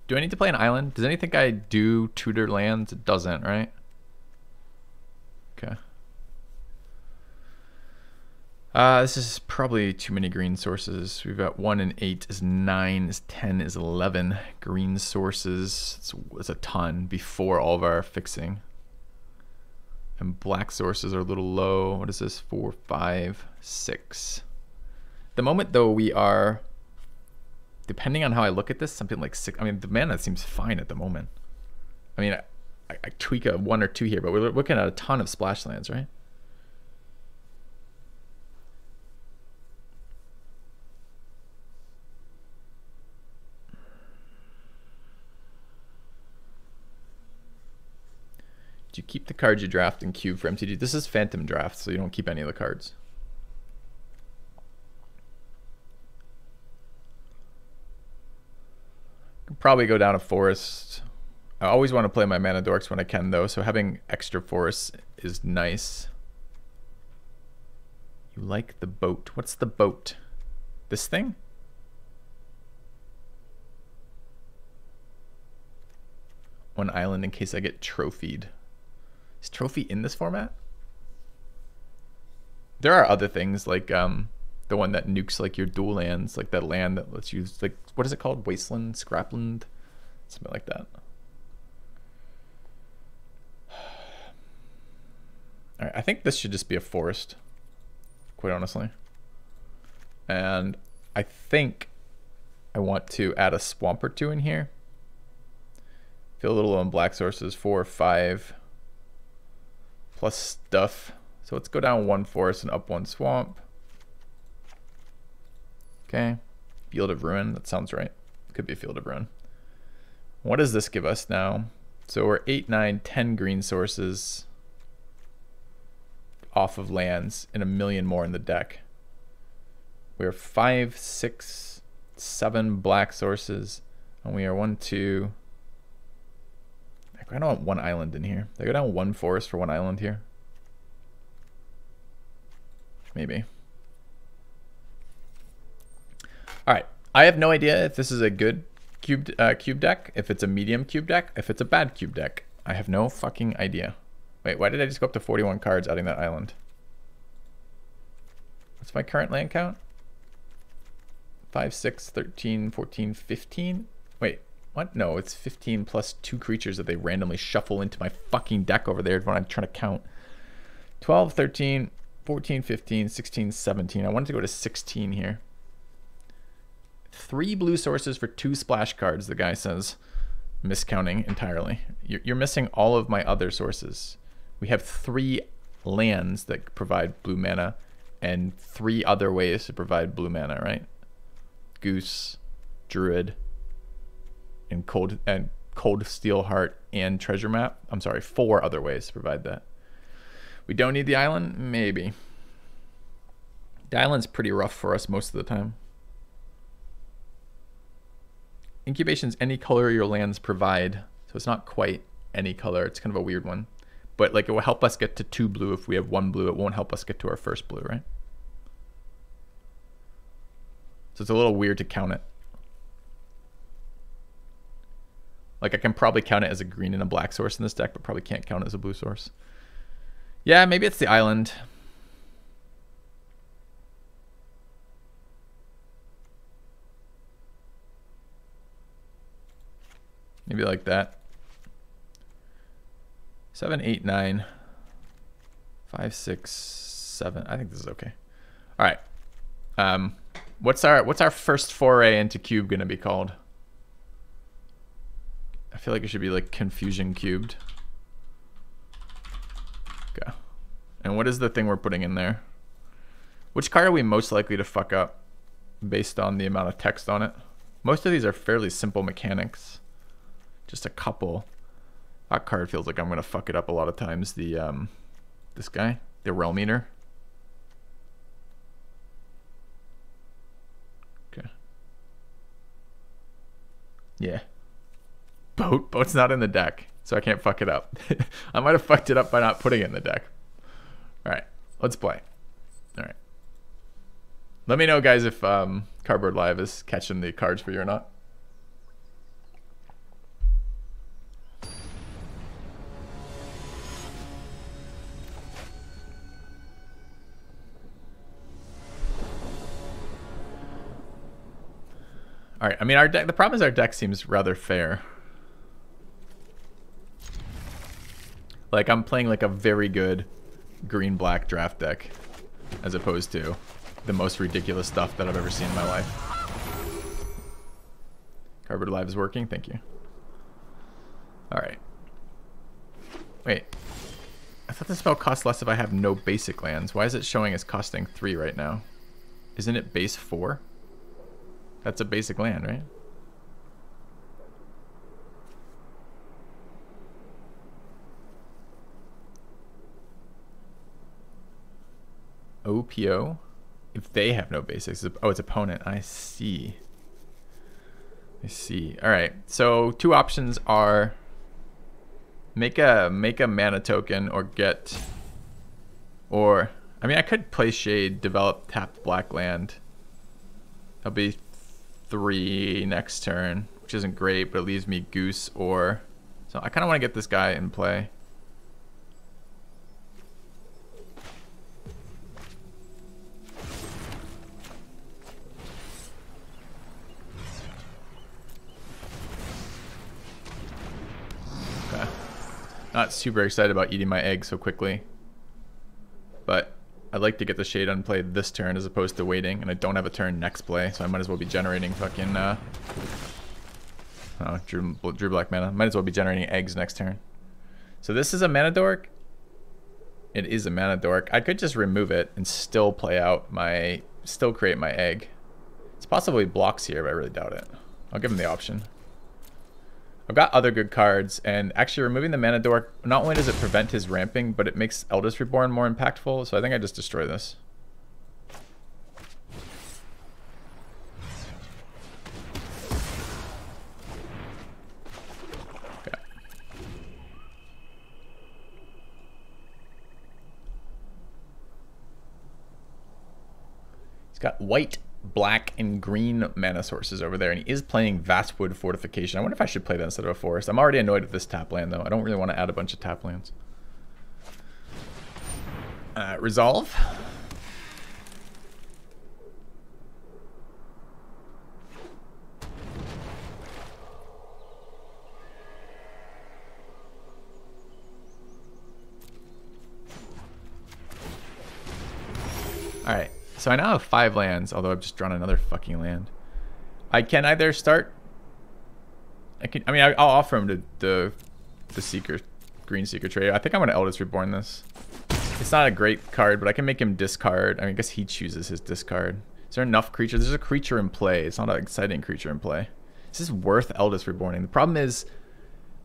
Do I need to play an island? Does anything think I do tutor lands? It doesn't, right? Okay. This is probably too many green sources. We've got 1 and 8 is 9, is 10, is 11 green sources. It's a ton before all of our fixing. And black sources are a little low. What is this? 4, 5, 6. The moment though we are, depending on how I look at this, something like 6. I mean, the mana seems fine at the moment. I mean, I tweak a 1 or 2 here, but we're looking at a ton of splash lands, right? Do you keep the cards you draft in Cube for MTG? This is Phantom Draft, so you don't keep any of the cards. Could probably go down a forest. I always want to play my mana dorks when I can, though, so having extra forests is nice. You like the boat. What's the boat? This thing? One island in case I get trophied. Is trophy in this format? There are other things like the one that nukes like your dual lands, like that land that lets you, like, what is it called? Wasteland, Scrapland, something like that. All right, I think this should just be a forest, quite honestly. And I think I want to add a swamp or 2 in here. Feel a little low on black sources, 4 or 5. Plus stuff. So let's go down 1 forest and up 1 swamp. Okay. Field of Ruin. That sounds right. Could be a Field of Ruin. What does this give us now? So we're 8, 9, 10 green sources off of lands and 1 million more in the deck. We're 5, 6, 7 black sources. And we are 1, 2... I don't want 1 island in here. They go down 1 forest for 1 island here. Maybe. All right. I have no idea if this is a good cube deck, if it's a medium cube deck, if it's a bad cube deck. I have no fucking idea. Wait, why did I just go up to 41 cards adding that island? What's my current land count? 5, 6, 13, 14, 15? Wait. What? No, it's 15 plus 2 creatures that they randomly shuffle into my fucking deck over there when I'm trying to count. 12, 13, 14, 15, 16, 17. I wanted to go to 16 here. 3 blue sources for 2 splash cards, the guy says. Miscounting entirely. You're missing all of my other sources. We have 3 lands that provide blue mana and 3 other ways to provide blue mana, right? Goose, Druid, and Cold Steel Heart and Treasure Map. I'm sorry, 4 other ways to provide that. We don't need the island? Maybe. The island's pretty rough for us most of the time. Incubation's any color your lands provide. So it's not quite any color. It's kind of a weird one. But like it will help us get to 2 blue if we have 1 blue. It won't help us get to our first blue, right? So it's a little weird to count it. Like I can probably count it as a green and a black source in this deck, but probably can't count it as a blue source. Yeah, maybe it's the island. Maybe like that. 7, 8, 9, 5, 6, 7. I think this is okay. All right. What's our first foray into cube gonna be called? I feel like it should be like Confusion Cubed. Okay. And what is the thing we're putting in there? Which card are we most likely to fuck up based on the amount of text on it? Most of these are fairly simple mechanics. Just a couple. That card feels like I'm gonna fuck it up a lot of times. The this guy, the Realm Eater. Okay. Yeah. Boat's not in the deck, so I can't fuck it up. I might have fucked it up by not putting it in the deck. All right, let's play. All right. Let me know, guys, if Cardboard Live is catching the cards for you or not. All right. I mean, our deck. The problem is our deck seems rather fair. Like I'm playing like a very good green-black draft deck, as opposed to the most ridiculous stuff that I've ever seen in my life. Cardboard Live is working. Thank you. All right. Wait. I thought the spell costs less if I have no basic lands. Why is it showing as costing 3 right now? Isn't it base 4? That's a basic land, right? OPO? If they have no basics. Oh, it's opponent. I see. I see. All right. So 2 options are make a mana token or get, or I mean I could play Shade, develop tapped black land. That'll be 3 next turn, which isn't great, but it leaves me Goose or, so I kind of want to get this guy in play. Not super excited about eating my egg so quickly, but I'd like to get the Shade unplayed this turn as opposed to waiting, and I don't have a turn next play, so I might as well be generating fucking Drew Black mana. Might as well be generating eggs next turn. So this is a mana dork. It is a mana dork. I could just remove it and still play out my, still create my egg. It's possibly blocks here, but I really doubt it. I'll give him the option. I've got other good cards, and actually removing the mana dork, not only does it prevent his ramping, but it makes Eldest Reborn more impactful, so I think I just destroy this. Okay. He's got white, black, and green mana sources over there, and he is playing Vastwood Fortification. I wonder if I should play that instead of a forest. I'm already annoyed with this tap land, though. I don't really want to add a bunch of tap lands. Resolve. All right. So I now have 5 lands, although I've just drawn another fucking land. I can either start. I'll offer him the Seeker, Green Seeker trade. I think I'm gonna Eldest Reborn this. It's not a great card, but I can make him discard. I mean, I guess he chooses his discard. Is there enough creatures? There's a creature in play. It's not an exciting creature in play. Is this worth Eldest Reborning? The problem is,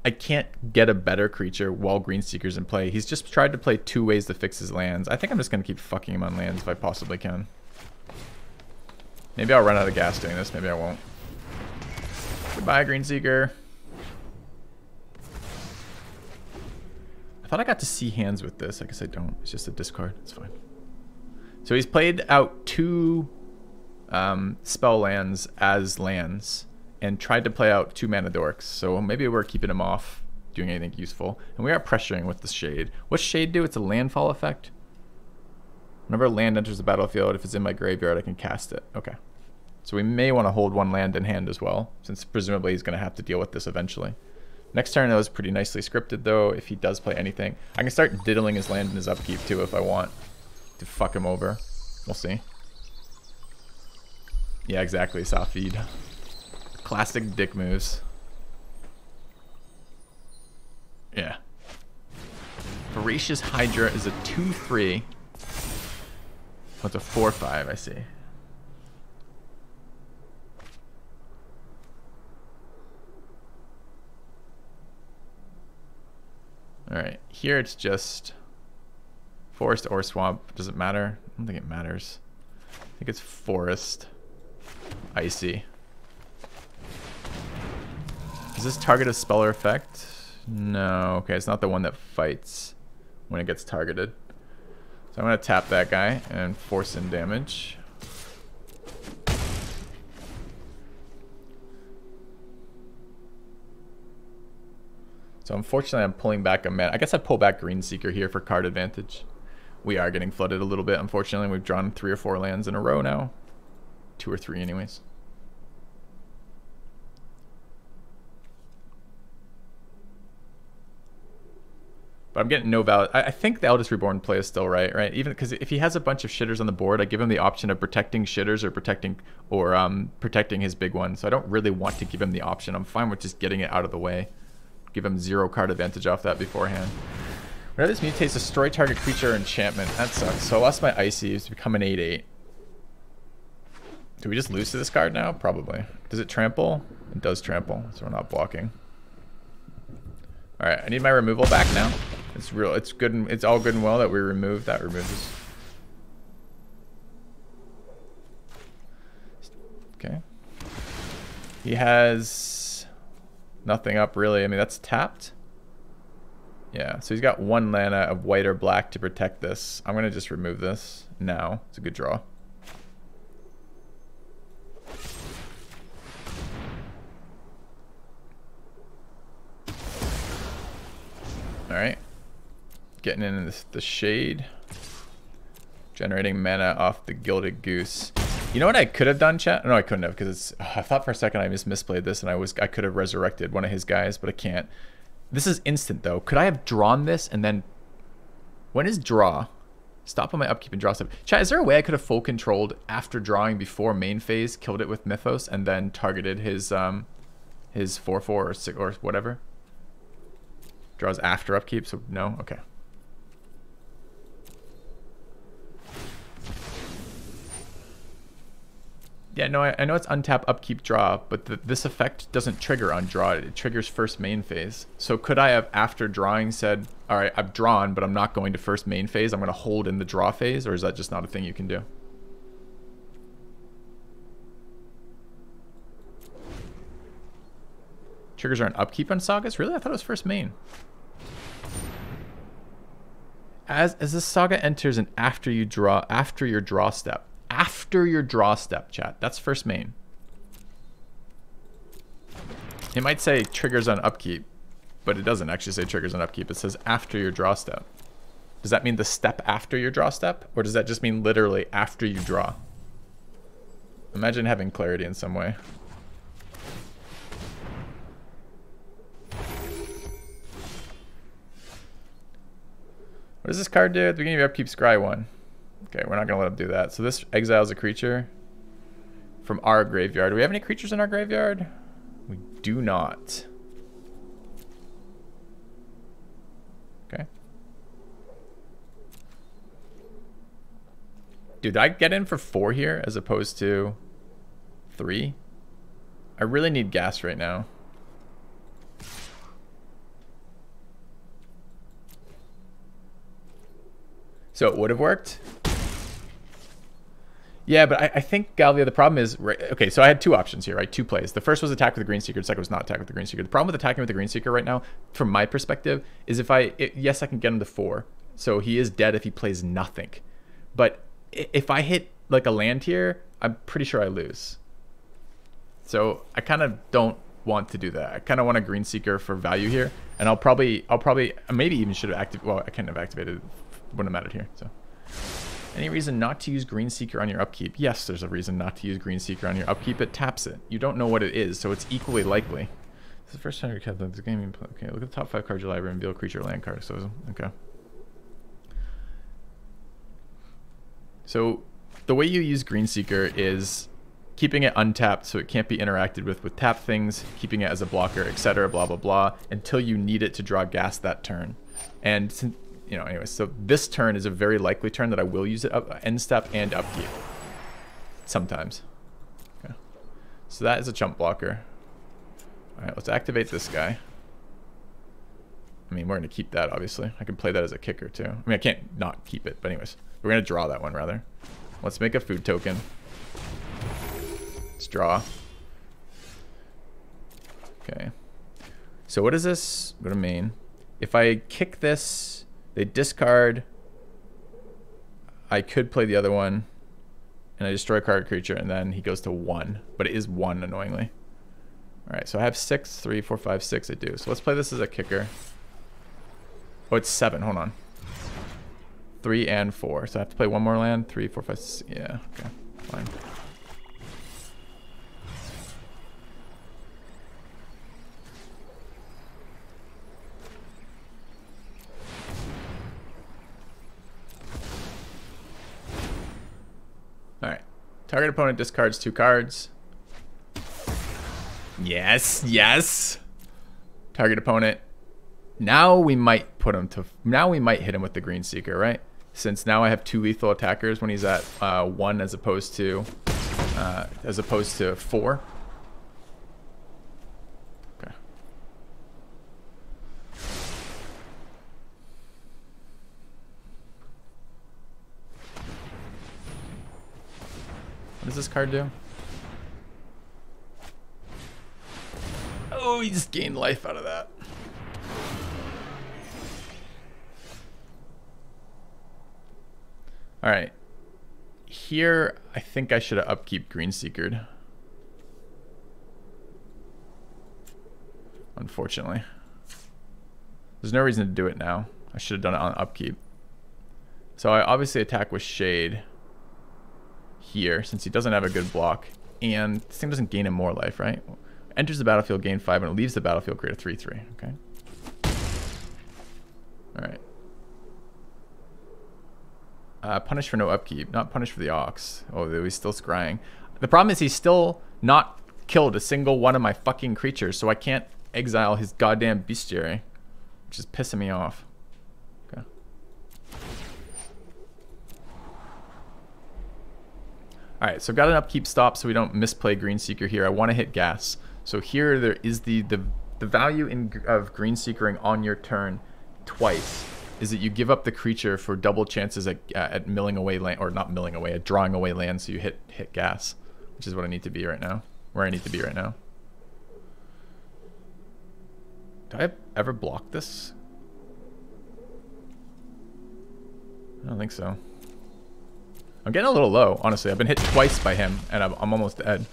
I can't get a better creature while Green Seeker's in play. He's just tried to play 2 ways to fix his lands. I think I'm just going to keep fucking him on lands if I possibly can. Maybe I'll run out of gas doing this. Maybe I won't. Goodbye, Green Seeker. I thought I got to see hands with this. I guess I don't. It's just a discard. It's fine. So he's played out 2 spell lands as lands, and tried to play out 2 mana dorks. So maybe we're keeping him off doing anything useful. And we are pressuring with the Shade. What's Shade do? It's a landfall effect. Whenever a land enters the battlefield, if it's in my graveyard, I can cast it. Okay. So we may want to hold 1 land in hand as well, since presumably he's going to have to deal with this eventually. Next turn, that was pretty nicely scripted, though, if he does play anything. I can start diddling his land in his upkeep, too, if I want to fuck him over. We'll see. Yeah, exactly, Safid. Classic dick moves. Yeah. Voracious Hydra is a 2/3. Oh, it's a 4/5, I see. Alright, here it's just forest or swamp. Does it matter? I don't think it matters. I think it's forest. Icy. Is this target a speller effect? No. Okay, it's not the one that fights when it gets targeted. So I'm going to tap that guy and force in damage. So unfortunately I'm pulling back a mana. I guess I'd pull back Greenseeker here for card advantage. We are getting flooded a little bit. Unfortunately, we've drawn 3 or 4 lands in a row now. 2 or 3 anyways. But I'm getting no value. I think the Eldest Reborn play is still right? Even because if he has a bunch of shitters on the board, I give him the option of protecting shitters or protecting his big one. So I don't really want to give him the option. I'm fine with just getting it out of the way. Give him 0 card advantage off that beforehand. Whenever this mutates, destroy target creature or enchantment. That sucks. So I lost my Icy to become an 8/8. Do we just lose to this card now? Probably. Does it trample? It does trample, so we're not blocking. Alright, I need my removal back now. It's real. It's good. It's all good and well that we remove that. Removes. Okay. He has nothing up really. I mean, that's tapped. Yeah, so he's got 1 mana of white or black to protect this. I'm gonna just remove this now. It's a good draw. Alright. Getting in the shade. Generating mana off the Gilded Goose. You know what I could have done, chat? No, I couldn't have, because it's... I thought for a second I misplayed this and I could have resurrected one of his guys, but I can't. This is instant, though. Could I have drawn this and then... When is draw? Stop on my upkeep and draw stuff. Chat, is there a way I could have full controlled after drawing before main phase, killed it with Mythos, and then targeted his 4/4 or 6 or whatever? Draws after upkeep, so no? Okay. Yeah, no, I know it's untap, upkeep, draw, but this effect doesn't trigger on draw. It triggers first main phase. So could I have, after drawing, said, all right, I've drawn, but I'm not going to first main phase. I'm going to hold in the draw phase, or is that just not a thing you can do? Triggers are an upkeep on Sagas? Really? I thought it was first main. As this Saga enters and after your draw step. After your draw step, chat. That's first main. It might say triggers on upkeep, but it doesn't actually say triggers on upkeep. It says after your draw step. Does that mean the step after your draw step? Or does that just mean literally after you draw? Imagine having clarity in some way. What does this card do? At the beginning of your upkeep, scry 1. Okay, we're not going to let him do that. So this exiles a creature from our graveyard. Do we have any creatures in our graveyard? We do not. Okay. Dude, did I get in for 4 here as opposed to 3? I really need gas right now. So it would have worked? Yeah, but I think, Galvia, the problem is... Right, okay, so I had 2 options here, right? 2 plays. The first was attack with the Greenseeker. The second was not attack with the Greenseeker. The problem with attacking with the Greenseeker right now, from my perspective, is yes, I can get him to 4. So he is dead if he plays nothing. But if I hit like a land here, I'm pretty sure I lose. So I kind of don't want to do that. I kind of want a Greenseeker for value here. And I'll probably maybe even should have activated... Well, I couldn't have activated... Wouldn't have mattered here, so... Any reason not to use Greenseeker on your upkeep? Yes, there's a reason not to use Greenseeker on your upkeep. It taps it. You don't know what it is, so it's equally likely. This is the first time you kept the game. Okay, look at the top 5 cards of your library and reveal creature or land card. So, okay. So, the way you use Greenseeker is keeping it untapped so it can't be interacted with tap things, keeping it as a blocker, etc., blah, blah, blah, until you need it to draw gas that turn. And since... You know, anyway, so this turn is a very likely turn that I will use it up end step and upkeep. Sometimes. Okay. So that is a chump blocker. Alright, let's activate this guy. I mean, we're going to keep that, obviously. I can play that as a kicker, too. I mean, I can't not keep it, but anyways. We're going to draw that one, rather. Let's make a food token. Let's draw. Okay. So what is this? Go to main. If I kick this, they discard. I could play the other one. And I destroy a card creature, and then he goes to 1. But it is 1, annoyingly. Alright, so I have 6, 3, 4, 5, 6. I do. So let's play this as a kicker. Oh, it's 7. Hold on. 3 and 4. So I have to play one more land. 3, 4, 5, 6. Yeah, okay. Fine. Alright. Target opponent discards 2 cards. Yes, yes. Target opponent. Now we might put him to... Now we might hit him with the Green Seeker, right? Since now I have 2 lethal attackers when he's at 1 as opposed to 4. Okay. What does this card do? Oh, he just gained life out of that. Alright. Here, I think I should have upkeep Green Seekered. Unfortunately. There's no reason to do it now. I should have done it on upkeep. So I obviously attack with Shade here, since he doesn't have a good block. And this thing doesn't gain him more life, right? Enters the battlefield, gain 5, and it leaves the battlefield, create a 3/3. Okay. Alright. Punish for no upkeep, not punish for the Ox. Oh, he's still scrying. The problem is he's still not killed a single one of my fucking creatures, so I can't exile his goddamn Bestiary, which is pissing me off. Okay. Alright, so I've got an upkeep stop so we don't misplay Green Seeker here. I want to hit gas. So here there is the value of Green Seekering on your turn twice is that you give up the creature for double chances at milling away land, or not milling away, at drawing away land, so you hit gas, which is what I need to be right now. Where I need to be right now. Do I ever block this? I don't think so. I'm getting a little low, honestly. I've been hit twice by him, and I'm almost dead.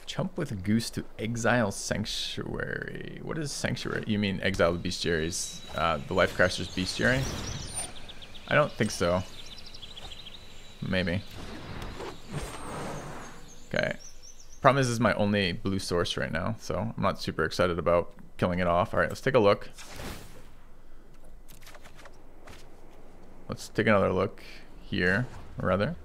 Chump with Goose to exile Sanctuary. What is Sanctuary? You mean exile the Bestiaries? The Life Crasher's Bestiary? I don't think so. Maybe. Okay. Problem is, this is my only blue source right now, so I'm not super excited about killing it off. Alright, let's take a look. Let's take another look here, or rather.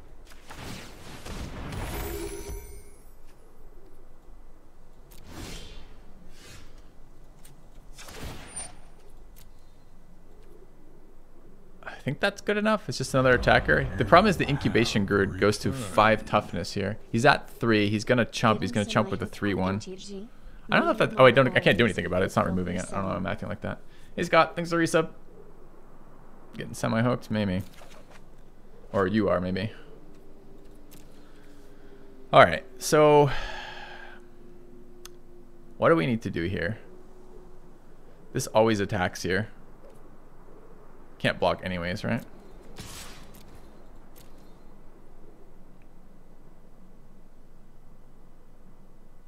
I think that's good enough. It's just another attacker. The problem is the incubation grid goes to 5 toughness here. He's at 3. He's gonna chump. He's gonna chump with a 3/1. I don't know if that. Oh, I can't do anything about it. It's not removing it. I don't know. I'm acting like that. He's got things to resub. Getting semi-hooked, maybe. Or you are, maybe. All right. So, what do we need to do here? This always attacks here. Can't block anyways, right?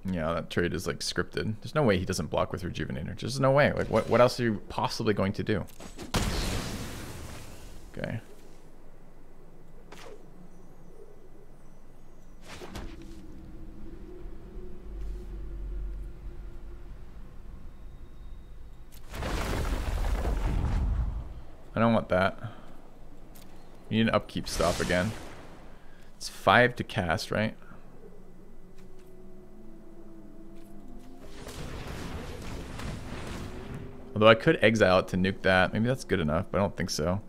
Yeah, that trade is like scripted. There's no way he doesn't block with Rejuvenator. Just no way. Like, what else are you possibly going to do? Okay. I don't want that. We need an upkeep stop again. It's 5 to cast, right? Although I could exile it to nuke that. Maybe that's good enough, but I don't think so.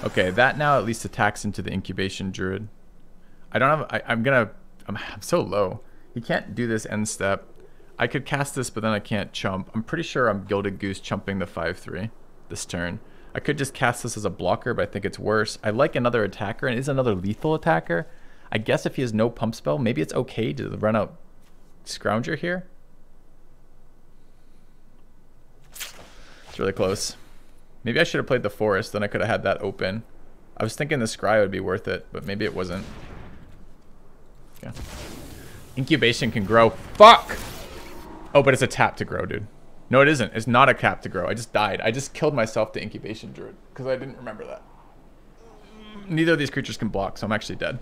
Okay, that now at least attacks into the incubation druid. I don't have. I'm so low. He can't do this end step. I could cast this, but then I can't chump. I'm pretty sure I'm Gilded Goose chumping the 5/3 this turn. I could just cast this as a blocker, but I think it's worse. I like another attacker, and it is another lethal attacker. I guess if he has no pump spell, maybe it's okay to run out Scrounger here. It's really close. Maybe I should have played the Forest, then I could have had that open. I was thinking the Scry would be worth it, but maybe it wasn't. Yeah. Incubation can grow. Fuck! Oh, but it's a tap to grow, dude. No, it isn't. It's not a tap to grow. I just died. I just killed myself to Incubation Druid because I didn't remember that. Neither of these creatures can block, so I'm actually dead.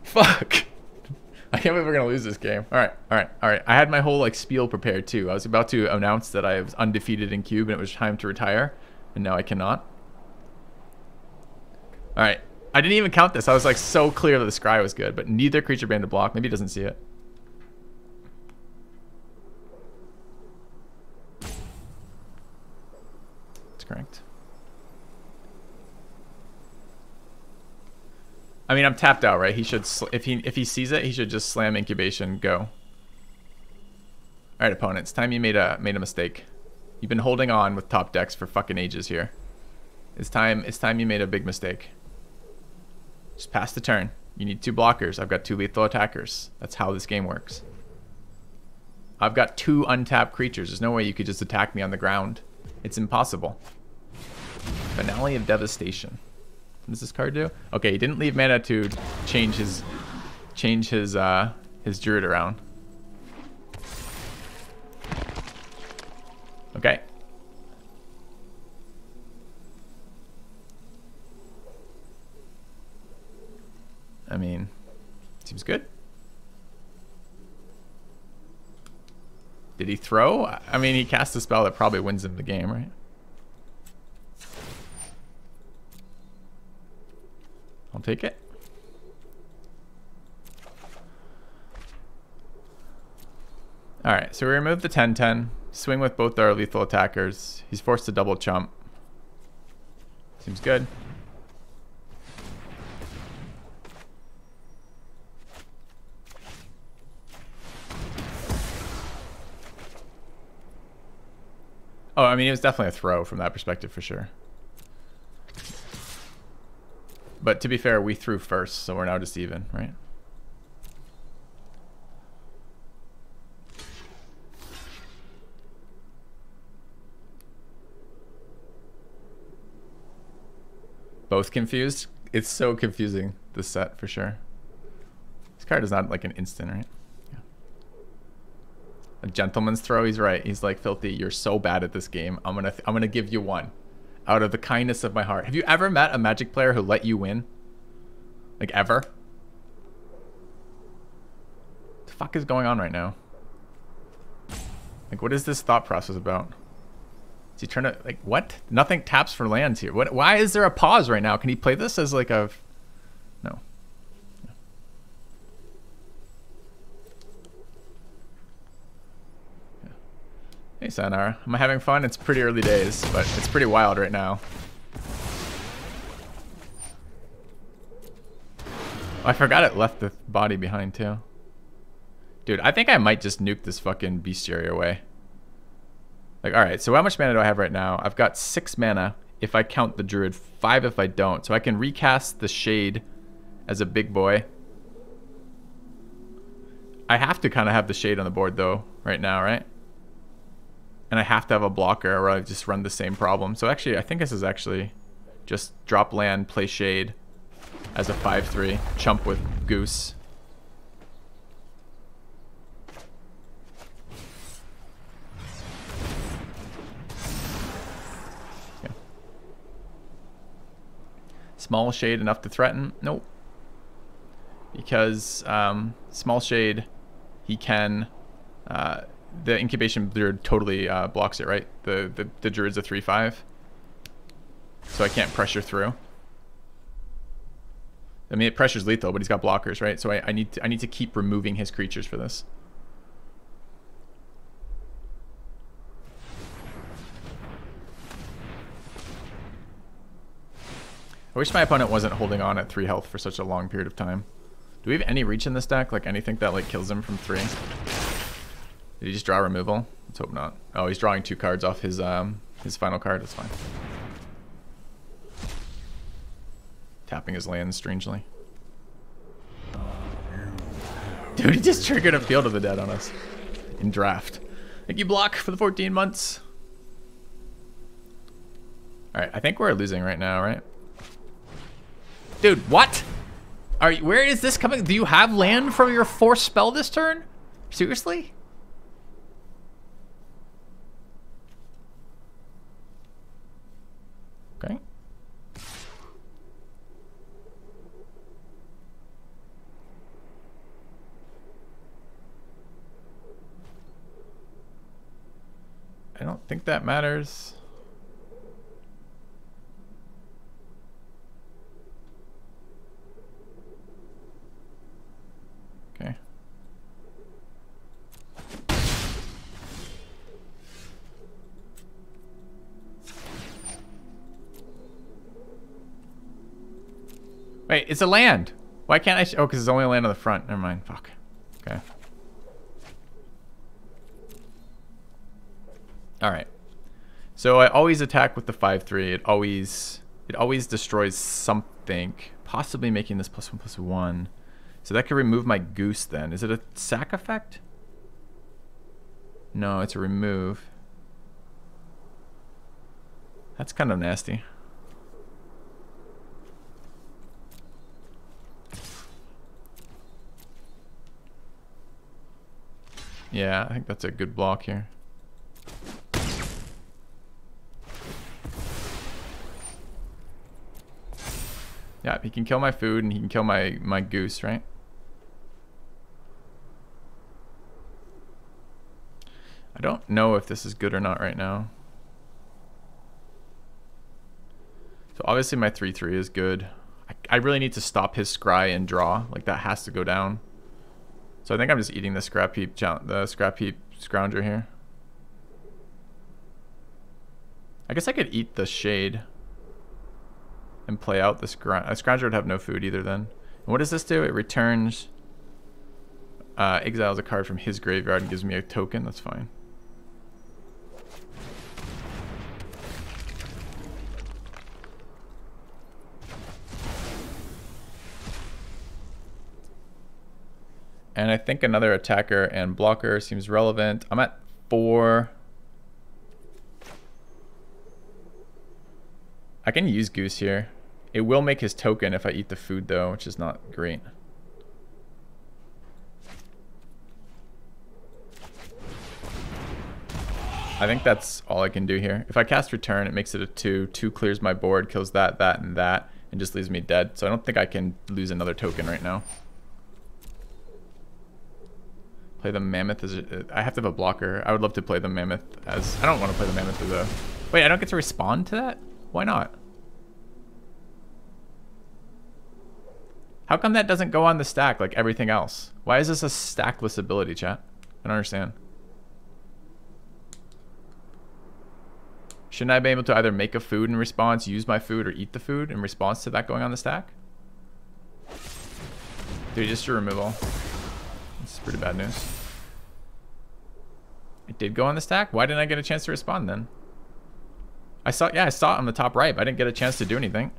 Fuck! I can't believe we're gonna lose this game. All right. I had my whole like spiel prepared too. I was about to announce that I was undefeated in Cube and it was time to retire, and now I cannot. All right. I didn't even count this. I was like so clear that the Scry was good, but neither creature banned to block. Maybe he doesn't see it. That's correct. I mean, I'm tapped out, right? He should, if he sees it, he should just slam incubation, go. All right, opponent, it's time you made a mistake. You've been holding on with top decks for fucking ages here. It's time you made a big mistake. Just pass the turn. You need 2 blockers. I've got 2 lethal attackers. That's how this game works. I've got 2 untapped creatures. There's no way you could just attack me on the ground. It's impossible. Finale of Devastation. What does this card do? Okay, he didn't leave mana to change his druid around. Okay. I mean, seems good. Did he throw? I mean, he cast a spell that probably wins him the game, right? I'll take it. Alright, so we remove the 10/10. Swing with both our lethal attackers. He's forced to double chump. Seems good. Oh, I mean, it was definitely a throw from that perspective for sure. But to be fair, we threw first, so we're now just even, right? Both confused? It's so confusing, this set, for sure. This card is not like an instant, right? Yeah. A gentleman's throw, he's right. He's like, Filthy, you're so bad at this game. I'm gonna give you one. Out of the kindness of my heart. Have you ever met a Magic player who let you win? Like, ever? What the fuck is going on right now? Like, what is this thought process about? Is he trying to, like, what? Nothing taps for lands here. What? Why is there a pause right now? Can he play this as like a... No. Yeah. Hey, Sayonara. Am I having fun? It's pretty early days, but it's pretty wild right now. Oh, I forgot it left the body behind too. Dude, I think I might just nuke this fucking bestiary away. Like, alright, so how much mana do I have right now? I've got 6 mana if I count the druid, 5 if I don't. So I can recast the Shade as a big boy. I have to kind of have the Shade on the board though, right now, right? And I have to have a blocker or I just run the same problem. So actually, I think this is actually just drop land, play Shade as a 5/3, chump with Goose. Yeah. Small Shade enough to threaten? Nope. Because Small Shade, he can... the Incubation Druid totally blocks it, right? The Druid's a 3/5. so I can't pressure through. I mean, it pressure's lethal, but he's got blockers, right? So I need to keep removing his creatures for this. I wish my opponent wasn't holding on at 3 health for such a long period of time. Do we have any reach in this deck? Like anything that like kills him from 3? Did he just draw removal? Let's hope not. Oh, he's drawing 2 cards off his final card. That's fine. Tapping his lands strangely. Dude, he just triggered a Field of the Dead on us in draft. Thank you, Block, for the 14 months. All right, I think we're losing right now, right? Dude, what? Where is this coming? Do you have land for your 4th spell this turn? Seriously? Okay. I don't think that matters. Okay. Wait, it's a land. Why can't I? Oh, because it's only a land on the front. Never mind. Fuck. Okay. All right. So I always attack with the 5/3. It always destroys something, possibly making this +1/+1. So that could remove my goose then. Is it a sack effect? No, it's a remove. That's kind of nasty. Yeah, I think that's a good block here. Yeah, he can kill my food and he can kill my goose, right? I don't know if this is good or not right now. So obviously my 3/3 is good. I really need to stop his scry and draw. Like that has to go down. So I think I'm just eating the scrap heap scrounger here. I guess I could eat the shade and play out the scrounger would have no food either then. And what does this do? It returns, exiles a card from his graveyard and gives me a token. That's fine. And I think another attacker and blocker seems relevant. I'm at 4. I can use Goose here. It will make his token if I eat the food though, which is not great. I think that's all I can do here. If I cast Return, it makes it a 2. 2 clears my board, kills that, that, and that, and just leaves me dead. So I don't think I can lose another token right now. Play the Mammoth as I have to have a blocker. I would love to play the Mammoth as... I don't want to play the Mammoth as a... Wait, I don't get to respond to that? Why not? How come that doesn't go on the stack like everything else? Why is this a stackless ability, chat? I don't understand. Shouldn't I be able to either make a food in response, use my food, or eat the food in response to that going on the stack? Dude, just a removal. This is pretty bad news. It did go on the stack? Why didn't I get a chance to respond then? I saw it on the top right, but I didn't get a chance to do anything.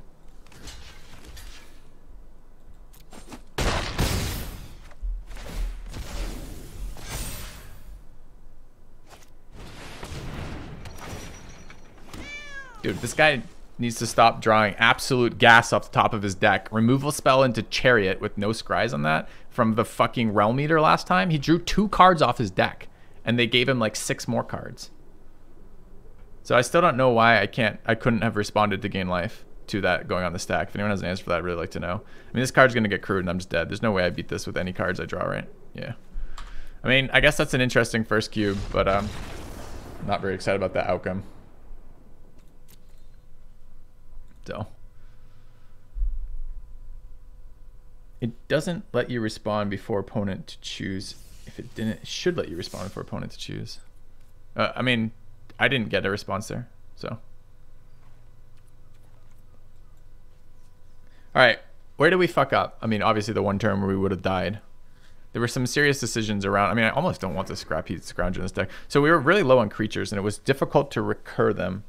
Dude, this guy needs to stop drawing absolute gas off the top of his deck. Removal spell into Chariot with no scries on that from the fucking Realm Eater last time. He drew 2 cards off his deck, and they gave him like 6 more cards. So I still don't know why I couldn't have responded to gain life to that going on the stack. If anyone has an answer for that, I'd really like to know. I mean, this card's gonna get crewed and I'm just dead. There's no way I beat this with any cards I draw, right? Yeah. I mean, I guess that's an interesting first cube, but I'm not very excited about that outcome. So it doesn't let you respond before opponent to choose. If it didn't, it should let you respond before opponent to choose. I mean, I didn't get a response there, so. All right, where did we fuck up? I mean, obviously the one turn where we would have died. There were some serious decisions around. I mean, I almost don't want the Scrap Heat Scrounger in this deck. So we were really low on creatures, and it was difficult to recur them.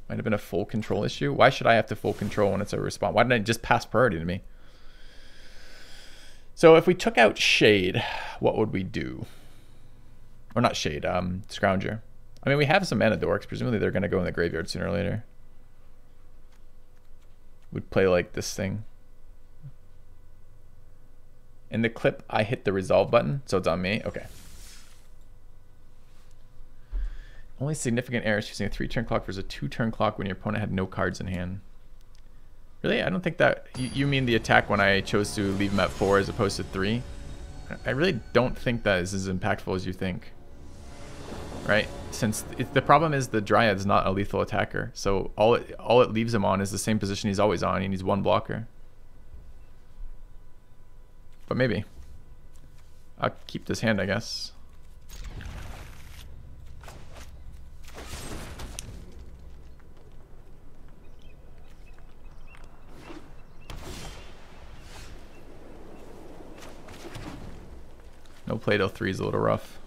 Might have been a full control issue. Why should I have to full control when it's a response? Why didn't it just pass priority to me? So if we took out Shade, what would we do? Or not Shade, Scrounger. I mean, we have some mana dorks. Presumably they're going to go in the graveyard sooner or later. We'd play like this thing. In the clip, I hit the resolve button, so it's on me. Okay. Only significant error is using a 3-turn clock versus a 2-turn clock when your opponent had no cards in hand. Really? I don't think that... You mean the attack when I chose to leave him at 4 as opposed to 3? I really don't think that is as impactful as you think. Right? Since the problem is the Dryad's not a lethal attacker. So all it leaves him on is the same position he's always on. He needs one blocker. But maybe. I'll keep this hand, I guess. No Play-Doh 3 is a little rough.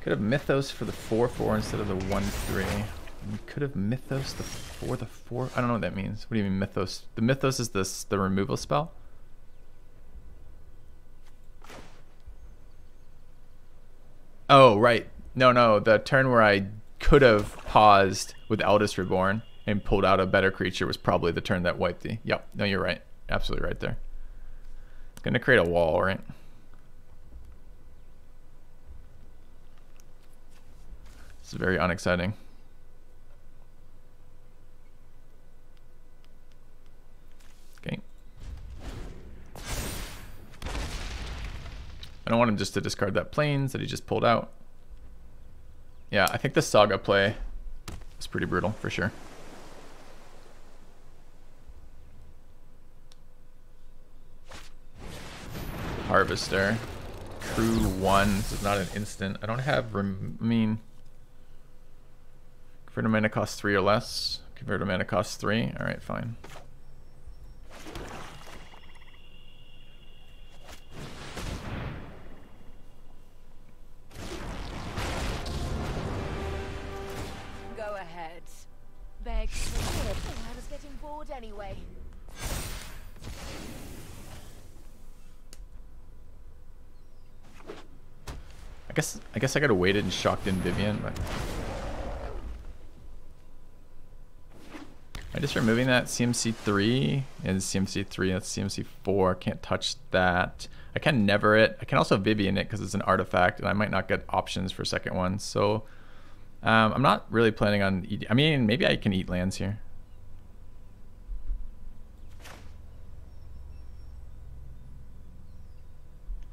Could have Mythos for the 4/4 instead of the 1/3. We could have Mythos the 4/4. I don't know what that means. What do you mean Mythos? The Mythos is the removal spell? Oh, right. No. The turn where I could have paused with Eldest Reborn and pulled out a better creature was probably the turn that wiped the... Yep. No, you're right. Absolutely right there. It's going to create a wall, right? This is very unexciting. Okay. I don't want him just to discard that Plains that he just pulled out. Yeah, I think the Saga play is pretty brutal for sure. Harvester. Crew 1. This is not an instant. I don't have... I mean... Convert a mana cost 3 or less. Convert a mana cost 3. Alright, fine. Go ahead. Beg for it. I was getting bored anyway. I guess I could have waited and shocked in Vivian, but... Am I just removing that CMC 3 and CMC 3? That's CMC 4. Can't touch that. I can never it. I can also Vivian it because it's an artifact, and I might not get options for second one. So I'm not really planning on eating. I mean, maybe I can eat lands here.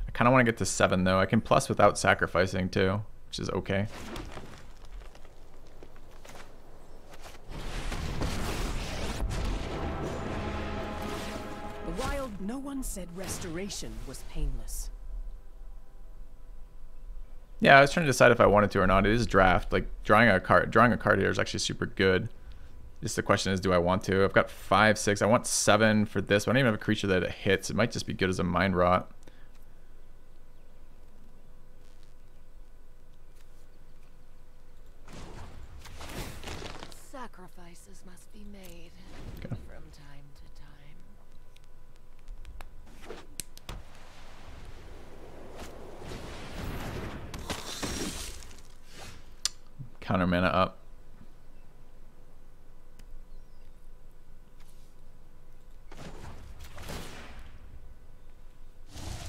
I kind of want to get to 7 though. I can plus without sacrificing too, which is okay. No one said restoration was painless. Yeah, I was trying to decide if I wanted to or not. It is draft. Like drawing a card here is actually super good. Just the question is, do I want to? I've got 5, 6. I want 7 for this. But I don't even have a creature that it hits. It might just be good as a Mind Rot. Sacrifices must be made from time to time. Counter mana up.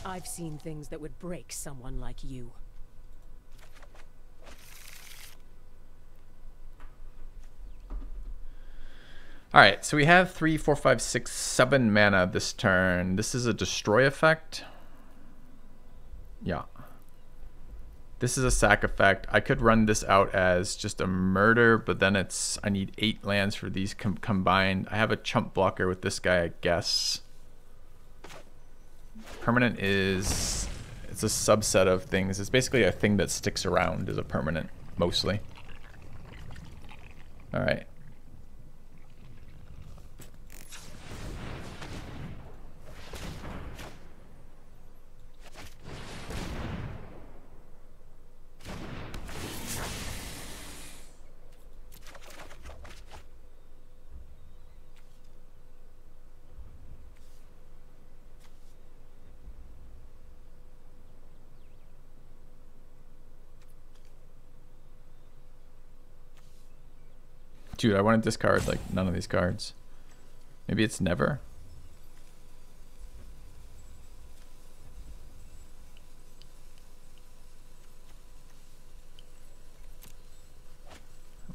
I've seen things that would break someone like you. All right, so we have 3, 4, 5, 6, 7 mana this turn. This is a destroy effect. Yeah. This is a sack effect. I could run this out as just a murder, but then it's I need 8 lands for these combined. I have a chump blocker with this guy, I guess. Permanent is it's a subset of things. It's basically a thing that sticks around as a permanent, mostly. All right. Dude, I want to discard like none of these cards. Maybe it's never.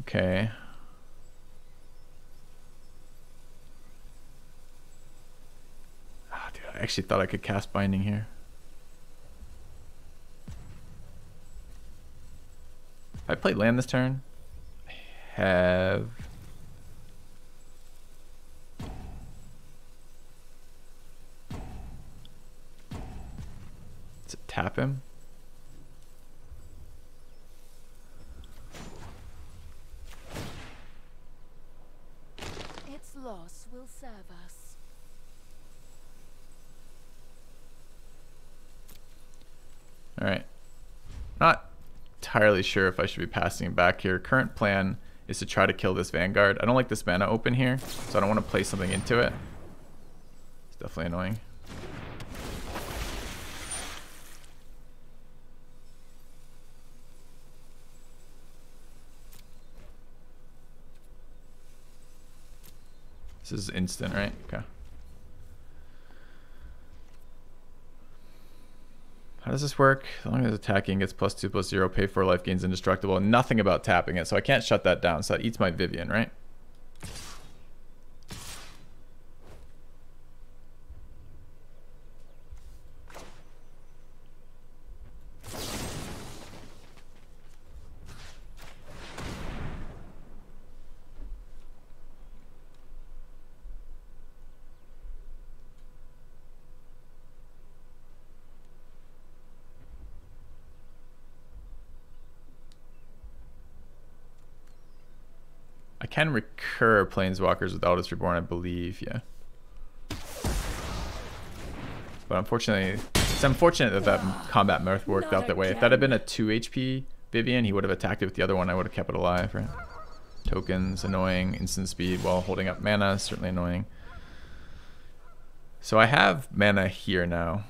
Okay. Ah, dude, I actually thought I could cast Binding here. If I play land this turn, have does it tap him? Its loss will serve us. All right. Not entirely sure if I should be passing it back here. Current plan is to try to kill this Vanguard. I don't like this mana open here, so I don't want to play something into it. It's definitely annoying. This is instant, right? Okay. How does this work? As long as attacking gets +2/+0, pay for life, gains indestructible. Nothing about tapping it, so I can't shut that down. So that eats my Vivian, right? I can recur Planeswalkers with Eldest Reborn, I believe, yeah. But unfortunately, it's unfortunate that that combat mirth worked out that way. If that had been a 2 HP Vivian, he would have attacked it with the other one. I would have kept it alive, right? Tokens, annoying. Instant speed while holding up mana, certainly annoying. So I have mana here now.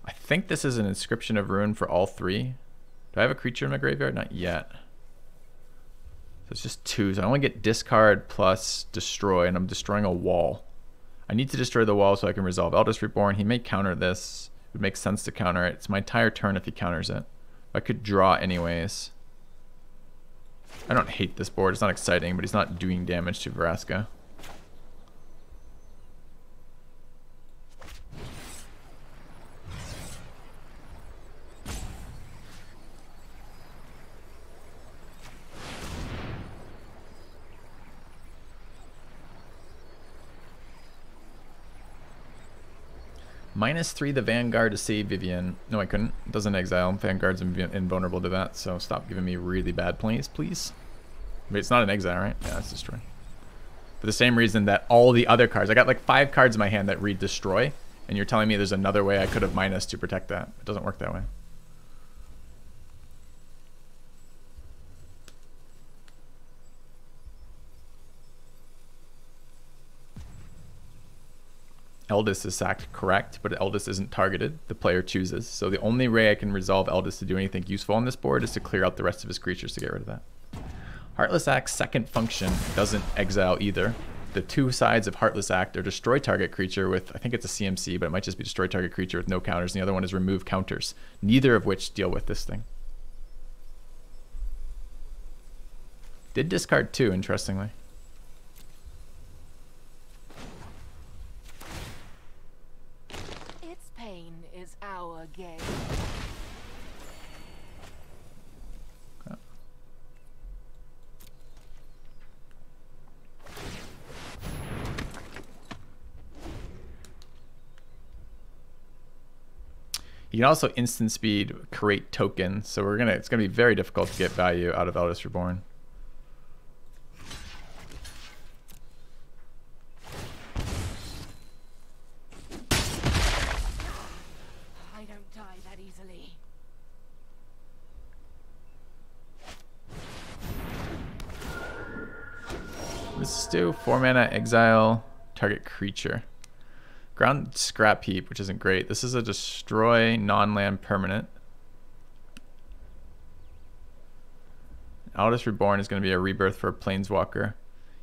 I think this is an Inscription of Ruin for all 3. Do I have a creature in my graveyard? Not yet. So it's just 2. So I only get discard plus destroy, and I'm destroying a wall. I need to destroy the wall so I can resolve Eldest Reborn. He may counter this. It would make sense to counter it. It's my entire turn if he counters it. I could draw anyways. I don't hate this board. It's not exciting, but he's not doing damage to Vraska. -3 the Vanguard to save Vivian. No, I couldn't. It doesn't exile. Vanguard's invulnerable to that, so stop giving me really bad plays, please. But it's not an exile, right? Yeah, it's destroy. For the same reason that all the other cards, I got like 5 cards in my hand that read destroy, and you're telling me there's another way I could have minus to protect that. It doesn't work that way. Eldest is sacked, correct, but Eldest isn't targeted. The player chooses. So the only way I can resolve Eldest to do anything useful on this board is to clear out the rest of his creatures to get rid of that. Heartless Act's second function doesn't exile either. The 2 sides of Heartless Act are destroy target creature with, I think it's a CMC, but it might just be destroy target creature with no counters, and the other one is remove counters, neither of which deal with this thing. Did discard 2, interestingly. Its pain is our gain. You can also instant speed create token, so it's gonna be very difficult to get value out of Eldest Reborn. I don't die that easily. Let's do 4 mana exile target creature. Ground Scrap Heap, which isn't great. This is a destroy non-land permanent. Eldest Reborn is going to be a rebirth for a Planeswalker.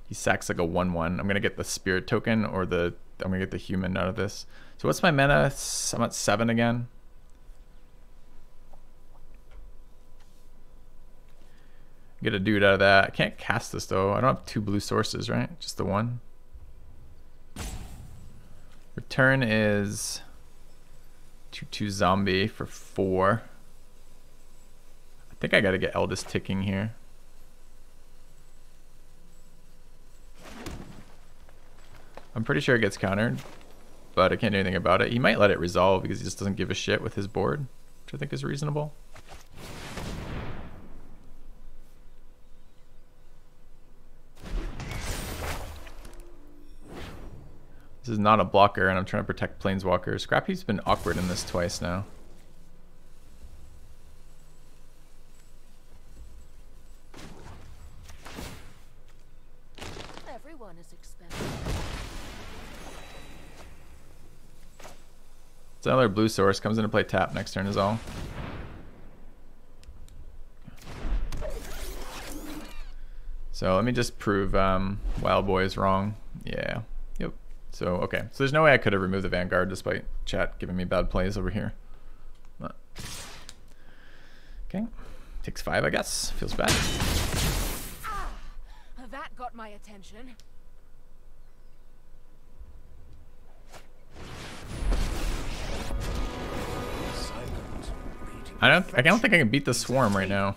He sacks like a 1/1. I'm going to get the Spirit token or I'm going to get the human out of this. So what's my mana? I'm at 7 again. Get a dude out of that. I can't cast this though. I don't have 2 blue sources, right? Just the 1. Return is 2/2 zombie for 4. I think I gotta get Eldest ticking here. I'm pretty sure it gets countered, but I can't do anything about it. He might let it resolve because he just doesn't give a shit with his board, which I think is reasonable. This is not a blocker, and I'm trying to protect Planeswalkers. Scrap Heap's been awkward in this twice now. Everyone is expensive. It's another blue source. Comes into play tap next turn is all. So let me just prove Wild Boy is wrong. Yeah. Yep. So, okay. So there's no way I could have removed the Vanguard despite chat giving me bad plays over here. But, okay. Takes 5, I guess. Feels bad. Ah, that got my attention. I don't think I can beat the Swarm right now.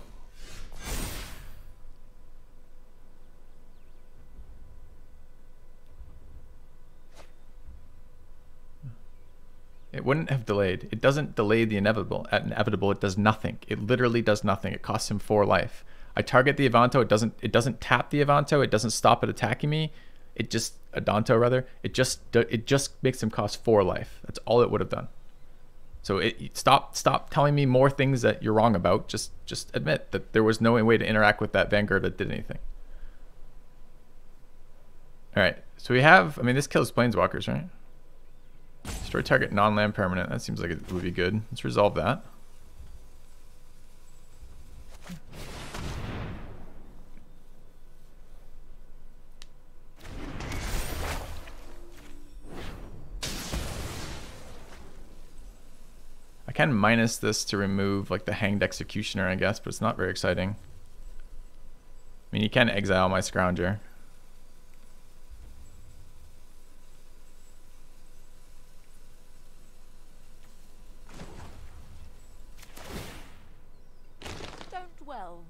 It wouldn't have delayed. It doesn't delay the inevitable. At inevitable, it does nothing. It literally does nothing. It costs him 4 life. I target the Avanto. It doesn't tap the Avanto. It doesn't stop it attacking me. It just Adanto rather. It just makes him cost 4 life. That's all it would have done. So stop telling me more things that you're wrong about. Just admit that there was no way to interact with that Vanguard that did anything. All right. So we have. I mean, this kills Planeswalkers, right? Destroy target non-land permanent. That seems like it would be good. Let's resolve that. I can minus this to remove like the Hanged Executioner, I guess, but it's not very exciting. I mean, you can exile my Scrounger.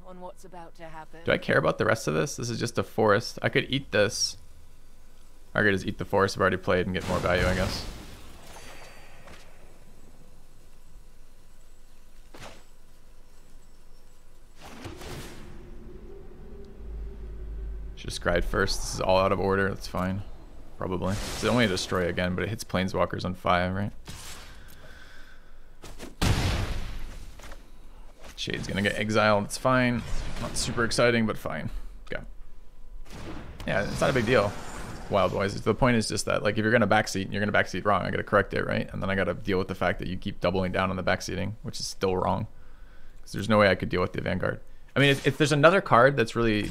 On what's about to happen. Do I care about the rest of this? This is just a forest. I could eat this. I could just eat the forest I've already played and get more value, I guess. Should have scryed first. This is all out of order. That's fine. Probably. It's only a destroy again, but it hits Planeswalkers on 5, right? Shade's gonna get exiled. It's fine. Not super exciting, but fine. Okay. Yeah, it's not a big deal. Wild Boys. The point is just that, like, if you're gonna backseat and you're gonna backseat wrong, I gotta correct it, right? And then I gotta deal with the fact that you keep doubling down on the backseating, which is still wrong. Because there's no way I could deal with the Vanguard. I mean, if there's another card that's really,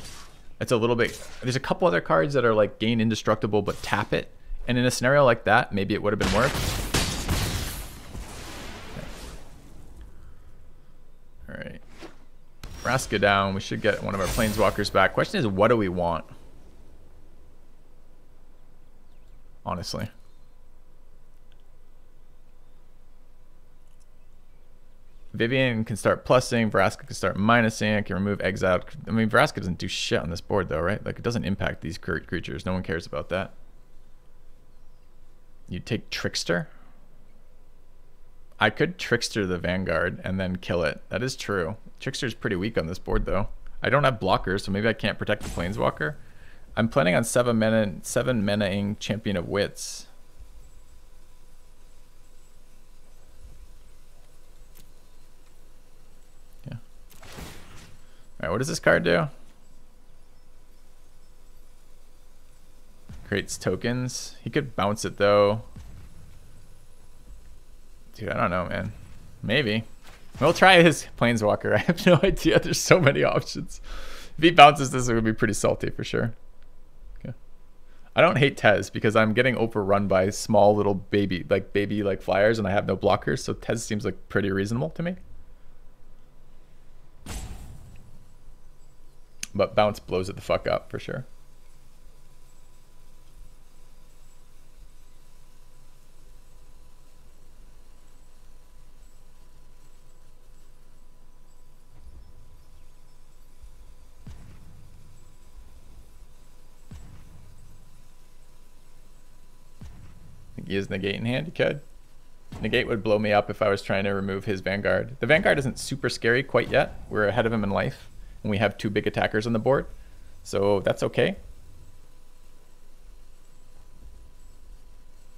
it's a little bit. There's a couple other cards that are like gain indestructible but tap it, and in a scenario like that, maybe it would have been worth. Alright. Vraska down. We should get one of our Planeswalkers back. Question is, what do we want? Honestly. Vivian can start plussing. Vraska can start minusing. I can remove exile. I mean, Vraska doesn't do shit on this board though, right? Like, it doesn't impact these creatures. No one cares about that. You take Trickster? I could Trickster the Vanguard and then kill it. That is true. Trickster's pretty weak on this board though. I don't have blockers, so maybe I can't protect the Planeswalker. I'm planning on 7 mana-ing Champion of Wits. Yeah. Alright, what does this card do? Creates tokens. He could bounce it though. Dude, I don't know, man. Maybe. We'll try his Planeswalker. I have no idea. There's so many options. If he bounces this, it would be pretty salty for sure. Okay. I don't hate Tez because I'm getting overrun by small little baby flyers and I have no blockers, so Tez seems like pretty reasonable to me. But bounce blows it the fuck up for sure. He has Negate in hand, he could. Negate would blow me up if I was trying to remove his Vanguard. The Vanguard isn't super scary quite yet. We're ahead of him in life, and we have 2 big attackers on the board, so that's okay.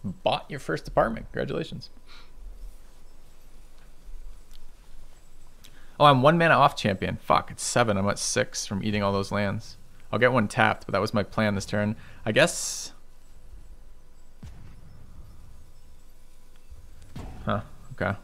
Bought your first apartment, congratulations. Oh, I'm 1 mana off champion. Fuck, it's 7, I'm at 6 from eating all those lands. I'll get 1 tapped, but that was my plan this turn. I guess... Huh, okay.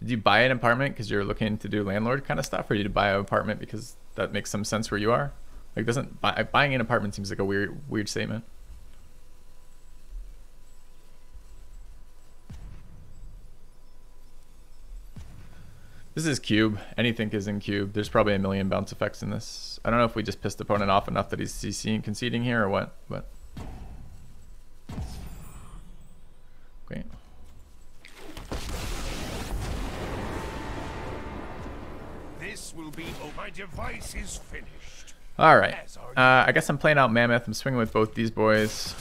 Did you buy an apartment because you're looking to do landlord kind of stuff, or did you buy an apartment because that makes some sense where you are? Like, buying an apartment seems like a weird statement. This is cube. Anything is in cube. There's probably a million bounce effects in this. I don't know if we just pissed the opponent off enough that he's CCing, conceding here or what, but... Great. This will be... Oh, my device is finished. All right. I guess I'm playing out Mammoth. I'm swinging with both these boys.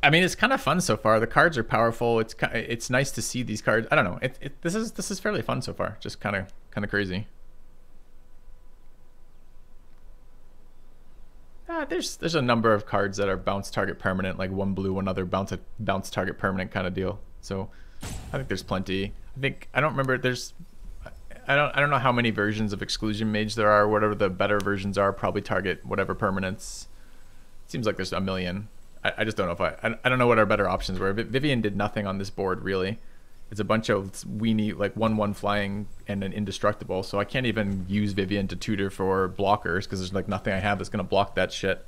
I mean, it's kind of fun so far. The cards are powerful. It's nice to see these cards. I don't know. This is fairly fun so far. Just kind of crazy. There's a number of cards that are bounce target permanent, like 1 blue, 1 other bounce target permanent kind of deal. So I think there's plenty. I don't remember. I don't know how many versions of Exclusion Mage there are. Whatever the better versions are, probably target whatever permanents. It seems like there's a million. I just don't know if I don't know what our better options were. Vivian did nothing on this board really. It's a bunch of weenie like 1/1 flying and an indestructible, so I can't even use Vivian to tutor for blockers because there's like nothing I have that's gonna block that shit.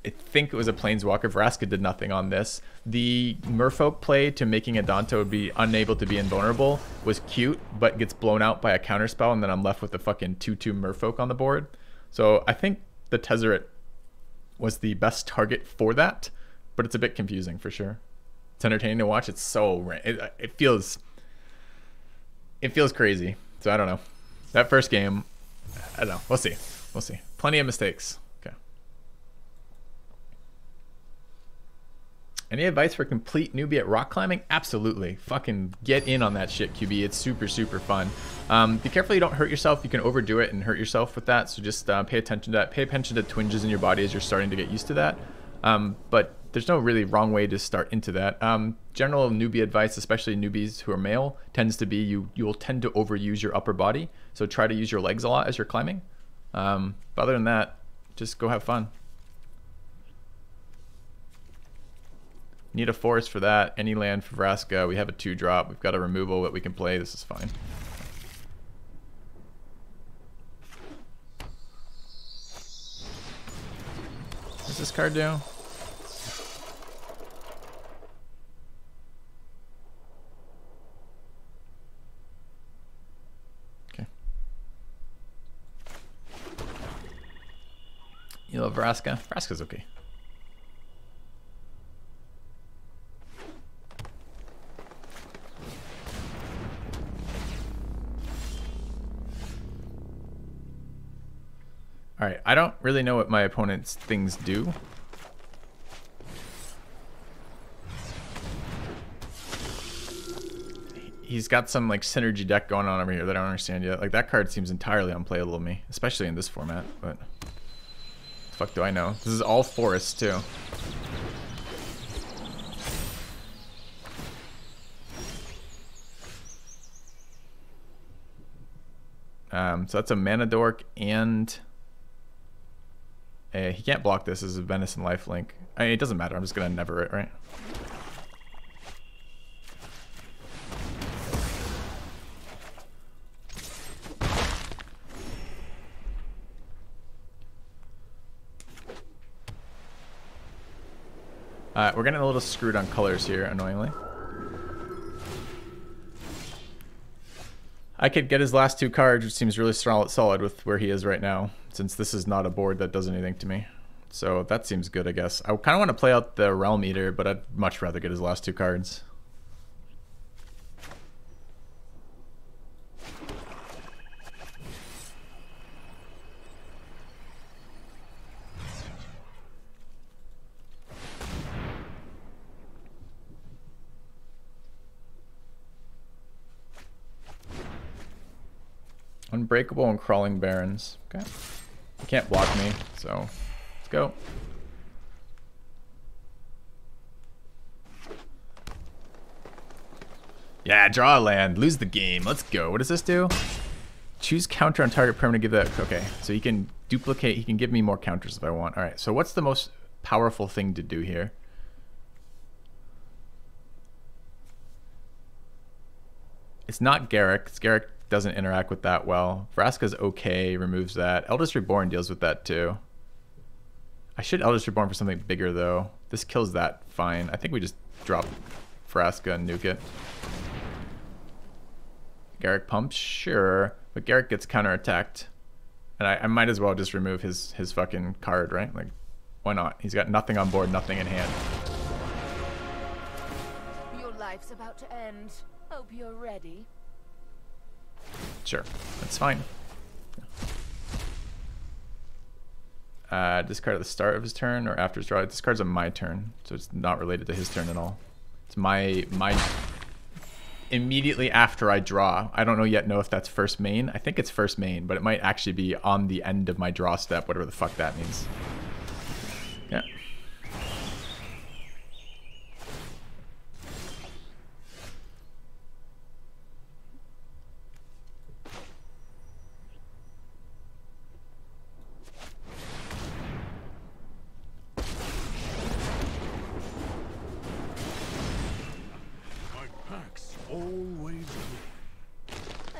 I think it was a Planeswalker. Vraska did nothing on this. The Merfolk play to making a Danto be unable to be invulnerable was cute, but gets blown out by a counterspell, and then I'm left with the fucking 2/2 Merfolk on the board. So I think the Tezzeret was the best target for that, but it's a bit confusing for sure. It's entertaining to watch. It's so it feels crazy. So I don't know. That first game, I don't know. We'll see. Plenty of mistakes. Okay. Any advice for complete newbie at rock climbing? Absolutely. Fucking get in on that shit, QB. It's super fun. Be careful you don't hurt yourself. You can overdo it and hurt yourself with that. So just pay attention to that. Pay attention to twinges in your body as you're starting to get used to that. But there's no really wrong way to start into that. General newbie advice, especially newbies who are male, tends to be you'll tend to overuse your upper body. So try to use your legs a lot as you're climbing. But other than that, just go have fun. Need a forest for that. Any land for Vraska. We have a 2-drop. We've got a removal that we can play. This is fine. What's this card do? You love Vraska? Vraska's okay. Alright, I don't really know what my opponent's things do. He's got some like synergy deck going on over here that I don't understand yet. Like that card seems entirely unplayable to me, especially in this format, but the fuck do I know? This is all forest too. So that's a mana dork and he can't block this as a venison lifelink. I mean, it doesn't matter. I'm just gonna never it, right? We're getting a little screwed on colors here, annoyingly. I could get his last two cards, which seems really solid with where he is right now, since this is not a board that does anything to me. So that seems good, I guess. I kind of want to play out the Realm Eater, but I'd much rather get his last two cards. Unbreakable and Crawling Barrens. Okay. You can't block me, so let's go. Yeah, draw a land, lose the game. Let's go. What does this do? Choose counter on target permanent, give that. Okay, so he can duplicate, he can give me more counters if I want. All right, so what's the most powerful thing to do here? It's not Garruk. Garruk doesn't interact with that well. Vraska's okay, removes that. Eldest Reborn deals with that too. I should Eldest Reborn for something bigger though. This kills that fine. I think we just drop Vraska and nuke it. Garruk pumps, sure. But Garruk gets counterattacked. And I might as well just remove his fucking card, right? Like, why not? He's got nothing on board, nothing in hand. Your life's about to end. Hope you're ready. Sure, that's fine. Discard at the start of his turn or after his draw. Discards on my turn, so it's not related to his turn at all. It's my immediately after I draw. I don't know if that's first main. I think it's first main, but it might actually be on the end of my draw step, whatever the fuck that means. Yeah.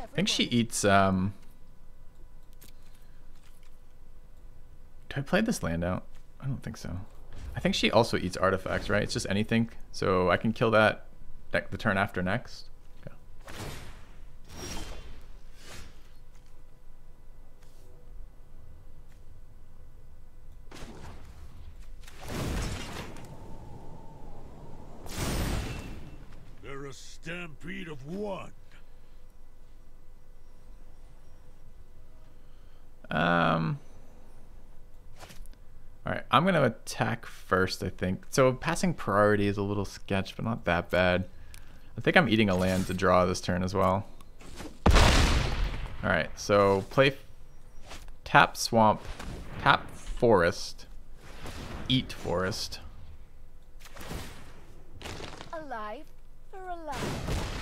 I think she eats, do I play this land out? I don't think so. I think she also eats artifacts, right? It's just anything. So I can kill that the turn after next. Okay. They're a stampede of one. Alright, I'm going to attack first, I think. So passing priority is a little sketch, but not that bad. I think I'm eating a land to draw this turn as well. Alright, so play tap swamp, tap forest, eat forest. Alive for alive.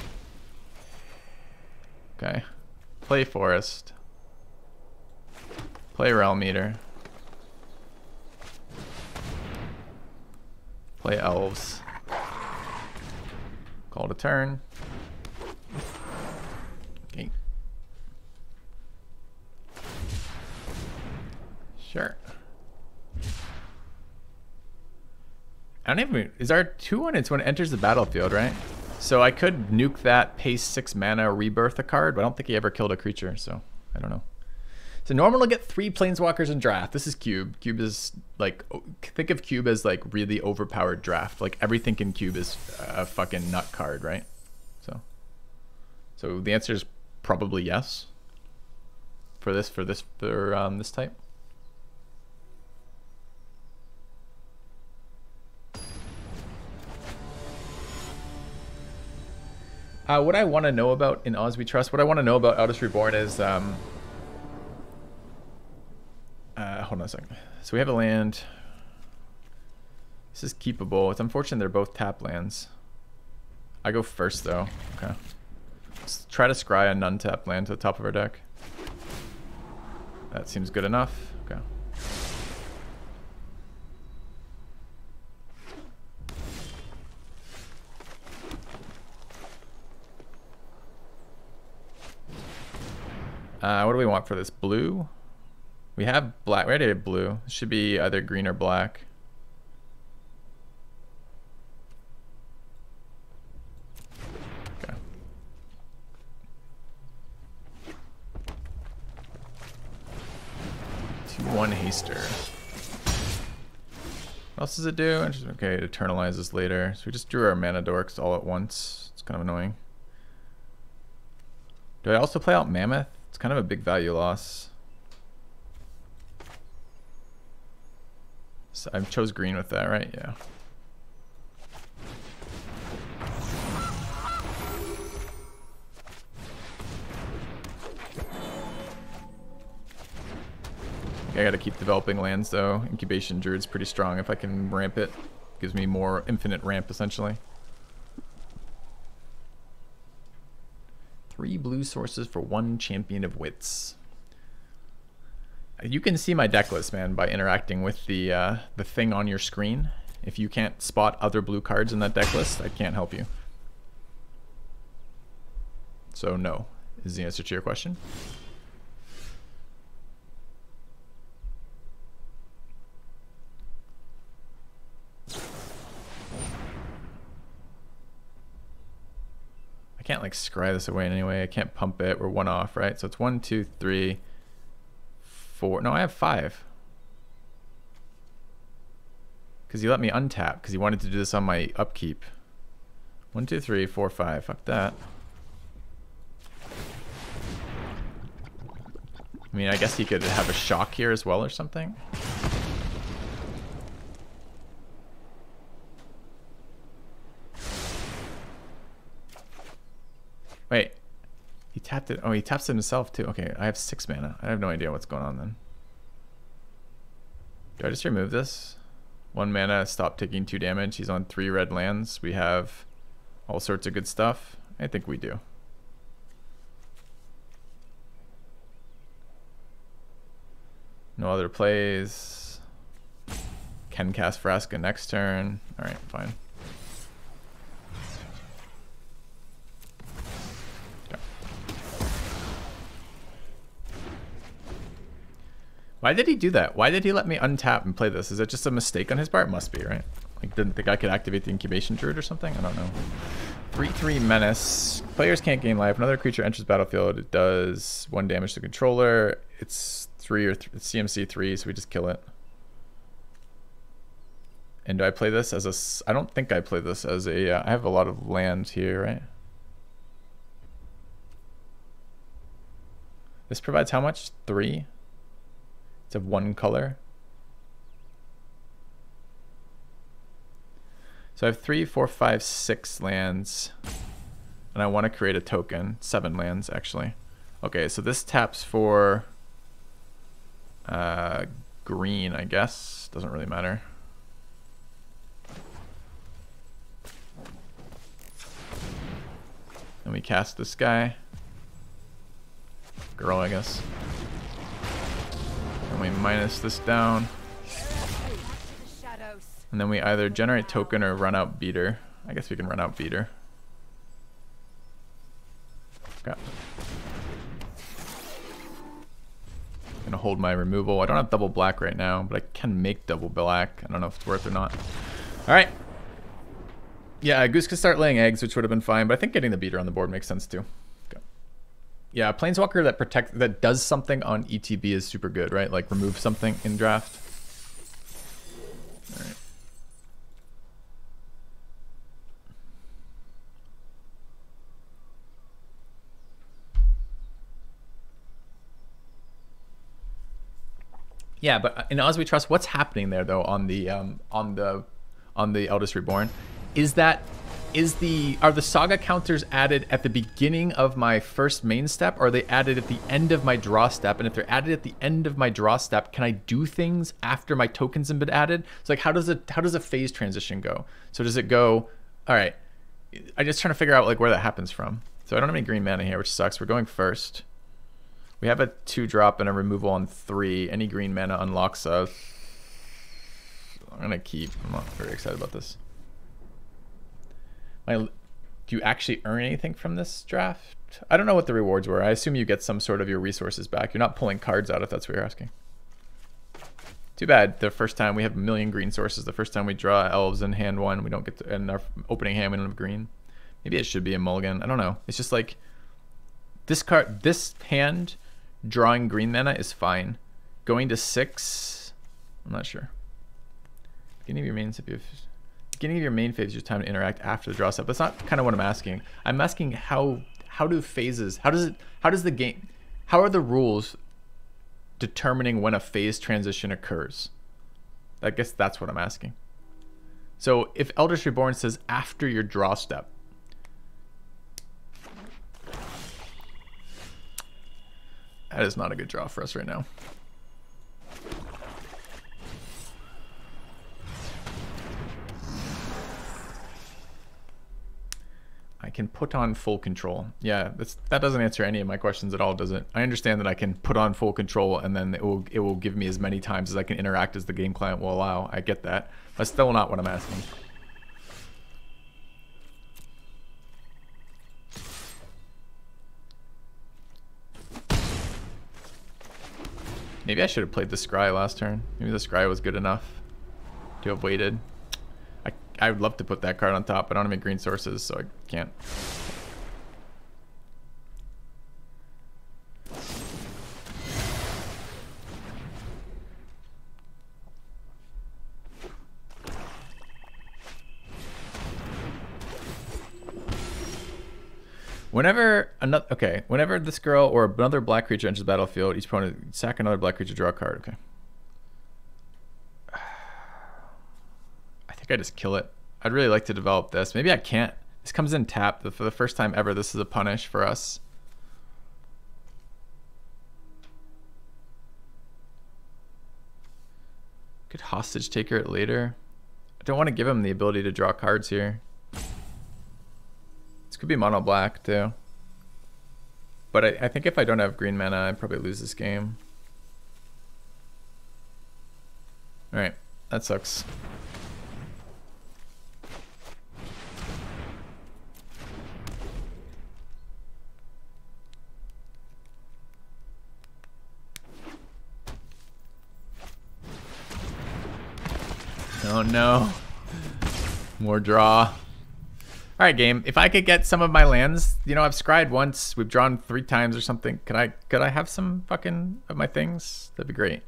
Okay, play forest, play Realm Eater. Play elves. Call it a turn. Okay. Sure. I don't even. Is our 2-1? It's when it enters the battlefield, right? So I could nuke that, pay 6 mana, rebirth a card, but I don't think he ever killed a creature, so I don't know. It's normal to get 3 planeswalkers in draft. This is Cube. Cube is like, think of Cube as like really overpowered draft. Like everything in Cube is a fucking nut card, right? So the answer is probably yes. For this type. What I want to know about in Oz We Trust, what I want to know about Aldous Reborn is, hold on a second. So we have a land. This is keepable. It's unfortunate they're both tap lands. I go first though. Okay. Let's try to scry a non-tap land to the top of our deck. That seems good enough. Okay. What do we want for this? Blue? We have black. We already have blue. It should be either green or black. Okay. 2/1 Haster. What else does it do? Okay, it eternalizes later. So we just drew our mana dorks all at once. It's kind of annoying. Do I also play out Mammoth? It's kind of a big value loss. So I chose green with that, right? Yeah. I gotta keep developing lands though. Incubation Druid's pretty strong if I can ramp it. Gives me more infinite ramp essentially. 3 blue sources for 1 Champion of Wits. You can see my deck list, man, by interacting with the thing on your screen. If you can't spot other blue cards in that deck list, I can't help you. So no is the answer to your question. I can't like scry this away in any way. I can't pump it. We're 1 off, right? So it's 1, 2, 3, 4. No, I have 5. Because you let me untap because you wanted to do this on my upkeep. 1, 2, 3, 4, 5. Fuck that. I mean, I guess he could have a shock here as well or something. Wait, he tapped it. Oh, he taps it himself too. Okay, I have 6 mana. I have no idea what's going on then. Do I just remove this? 1 mana, stop taking 2 damage. He's on 3 red lands. We have all sorts of good stuff. I think we do. No other plays. Can cast Vraska next turn. Alright, fine. Why did he do that? Why did he let me untap and play this? Is it just a mistake on his part? It must be, right? Like, didn't think I could activate the Incubation Druid or something? I don't know. 3/3 Menace. Players can't gain life. Another creature enters battlefield. It does 1 damage to controller. It's 3 or it's CMC 3, so we just kill it. And do I play this as a... I don't think I play this as a... I have a lot of land here, right? This provides how much? 3? It's of 1 color. So I have 3, 4, 5, 6 lands. And I want to create a token. 7 lands, actually. Okay, so this taps for green, I guess. Doesn't really matter. And we cast this guy. Girl, I guess. And we minus this down. And then we either generate token or run out beater. I guess we can run out beater. Okay. Gonna hold my removal. I don't have double black right now, but I can make double black. I don't know if it's worth or not. Alright. Yeah, Goose could start laying eggs, which would have been fine, but I think getting the beater on the board makes sense too. Okay. Yeah, Planeswalker that does something on ETB is super good, right? Like remove something in draft. All right. Yeah, but in Oz We Trust, what's happening there though on the Eldest Reborn? Are the saga counters added at the beginning of my first main step, or are they added at the end of my draw step? And if they're added at the end of my draw step, can I do things after my tokens have been added? So like how does a phase transition go? So does it go, all right, I'm just trying to figure out like where that happens from. So I don't have any green mana here, which sucks. We're going first. We have a 2-drop and a removal on 3. Any green mana unlocks us. I'm gonna keep. I'm not very excited about this. Do you actually earn anything from this draft? I don't know what the rewards were. I assume you get some sort of your resources back. You're not pulling cards out if that's what you're asking. Too bad. The first time we have a million green sources. The first time we draw elves in hand 1, we don't get to, in our opening hand we don't have green. Maybe it should be a mulligan. I don't know. It's just like this hand drawing green mana is fine. Going to 6, I'm not sure. Beginning of your main phase is your time to interact after the draw step. That's not kind of what I'm asking. I'm asking how do phases, how does the game, how are the rules determining when a phase transition occurs? I guess that's what I'm asking. So if Eldritch Reborn says after your draw step, that is not a good draw for us right now. I can put on full control. Yeah, that doesn't answer any of my questions at all, does it? I understand that I can put on full control and then it will give me as many times as I can interact as the game client will allow. I get that. That's still not what I'm asking. Maybe I should have played the Scry last turn. Maybe the Scry was good enough to have waited. I would love to put that card on top, but I don't have any green sources, so I can't. Whenever this girl or another black creature enters the battlefield, each opponent sack another black creature, draw a card. Okay. I think I just kill it. I'd really like to develop this. Maybe I can't. This comes in tap. For the first time ever, this is a punish for us. Could hostage taker it later. I don't want to give him the ability to draw cards here. This could be mono black too. But I think if I don't have green mana, I'd probably lose this game. Alright, that sucks. Oh no. More draw. Alright, game. If I could get some of my lands, you know, I've scryed once, we've drawn 3 times or something. Could I have some fucking of my things? That'd be great.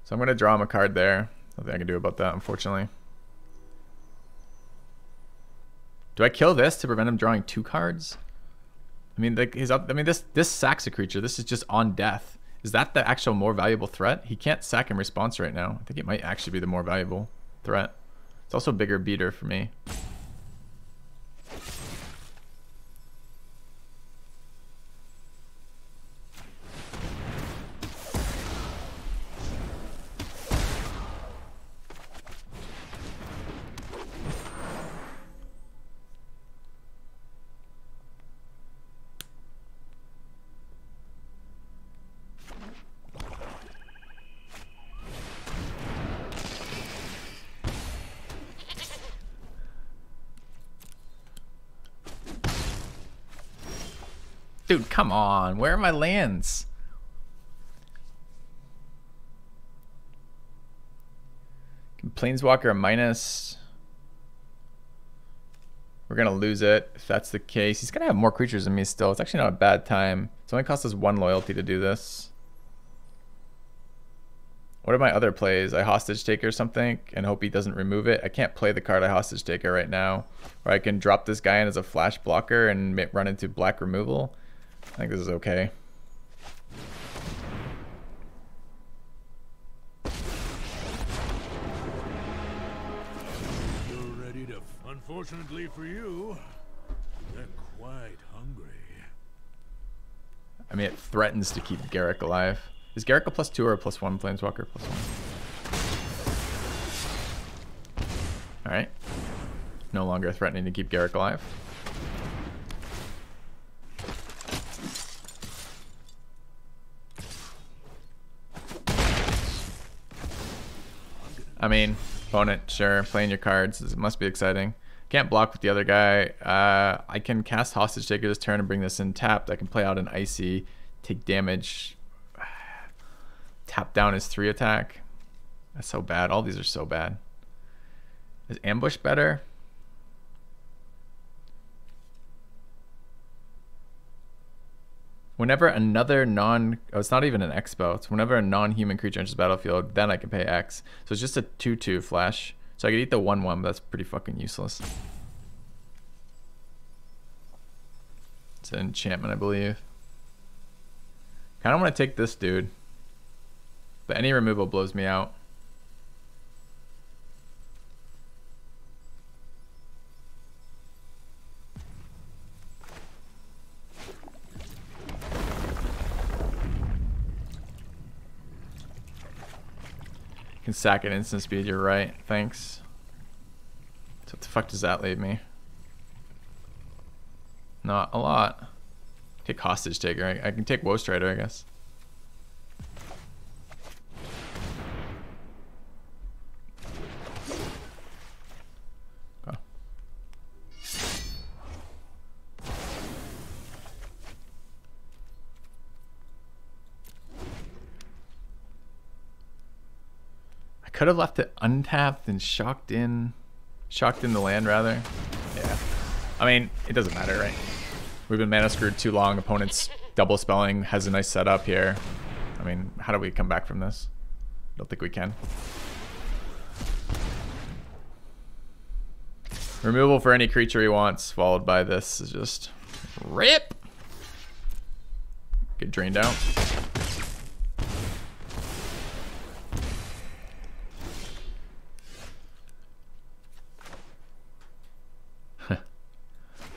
So I'm gonna draw him a card there. Nothing I can do about that, unfortunately. Do I kill this to prevent him drawing 2 cards? I mean, like this sacks a creature. This is just on death. Is that the actual more valuable threat? He can't sack in response right now. I think it might actually be the more valuable threat. It's also a bigger beater for me. Dude, come on. Where are my lands? Planeswalker a minus. We're gonna lose it if that's the case. He's gonna have more creatures than me still. It's actually not a bad time. It's only cost us 1 loyalty to do this. What are my other plays? I hostage take or something and hope he doesn't remove it. I can't play the card I hostage taker right now. Or I can drop this guy in as a flash blocker and run into black removal. I think this is okay. You're ready to... Unfortunately for you, they're quite hungry. I mean, it threatens to keep Garruk alive. Is Garruk a +2 or a +1 Planeswalker? +1. Alright. No longer threatening to keep Garruk alive. I mean, opponent, sure, playing your cards. It must be exciting. Can't block with the other guy. I can cast Hostage Taker this turn and bring this in tapped. I can play out an Icy, take damage. Tap down his 3 attack. That's so bad. All these are so bad. Is Ambush better? Whenever another non... Oh, it's not even an Expo. It's whenever a non-human creature enters the battlefield, then I can pay X. So it's just a 2/2 flash. So I could eat the 1/1, but that's pretty fucking useless. It's an enchantment, I believe. Kind of want to take this dude. But any removal blows me out. Can sack at instant speed, you're right. Thanks. So what the fuck does that leave me? Not a lot. Take Hostage Taker. I can take Woe Strider, I guess. Oh. I could have left it untapped and shocked in the land rather. Yeah. I mean, it doesn't matter, right? We've been mana screwed too long. Opponent's double spelling has a nice setup here. I mean, how do we come back from this? I don't think we can. Removal for any creature he wants, followed by this is just rip. Get drained out.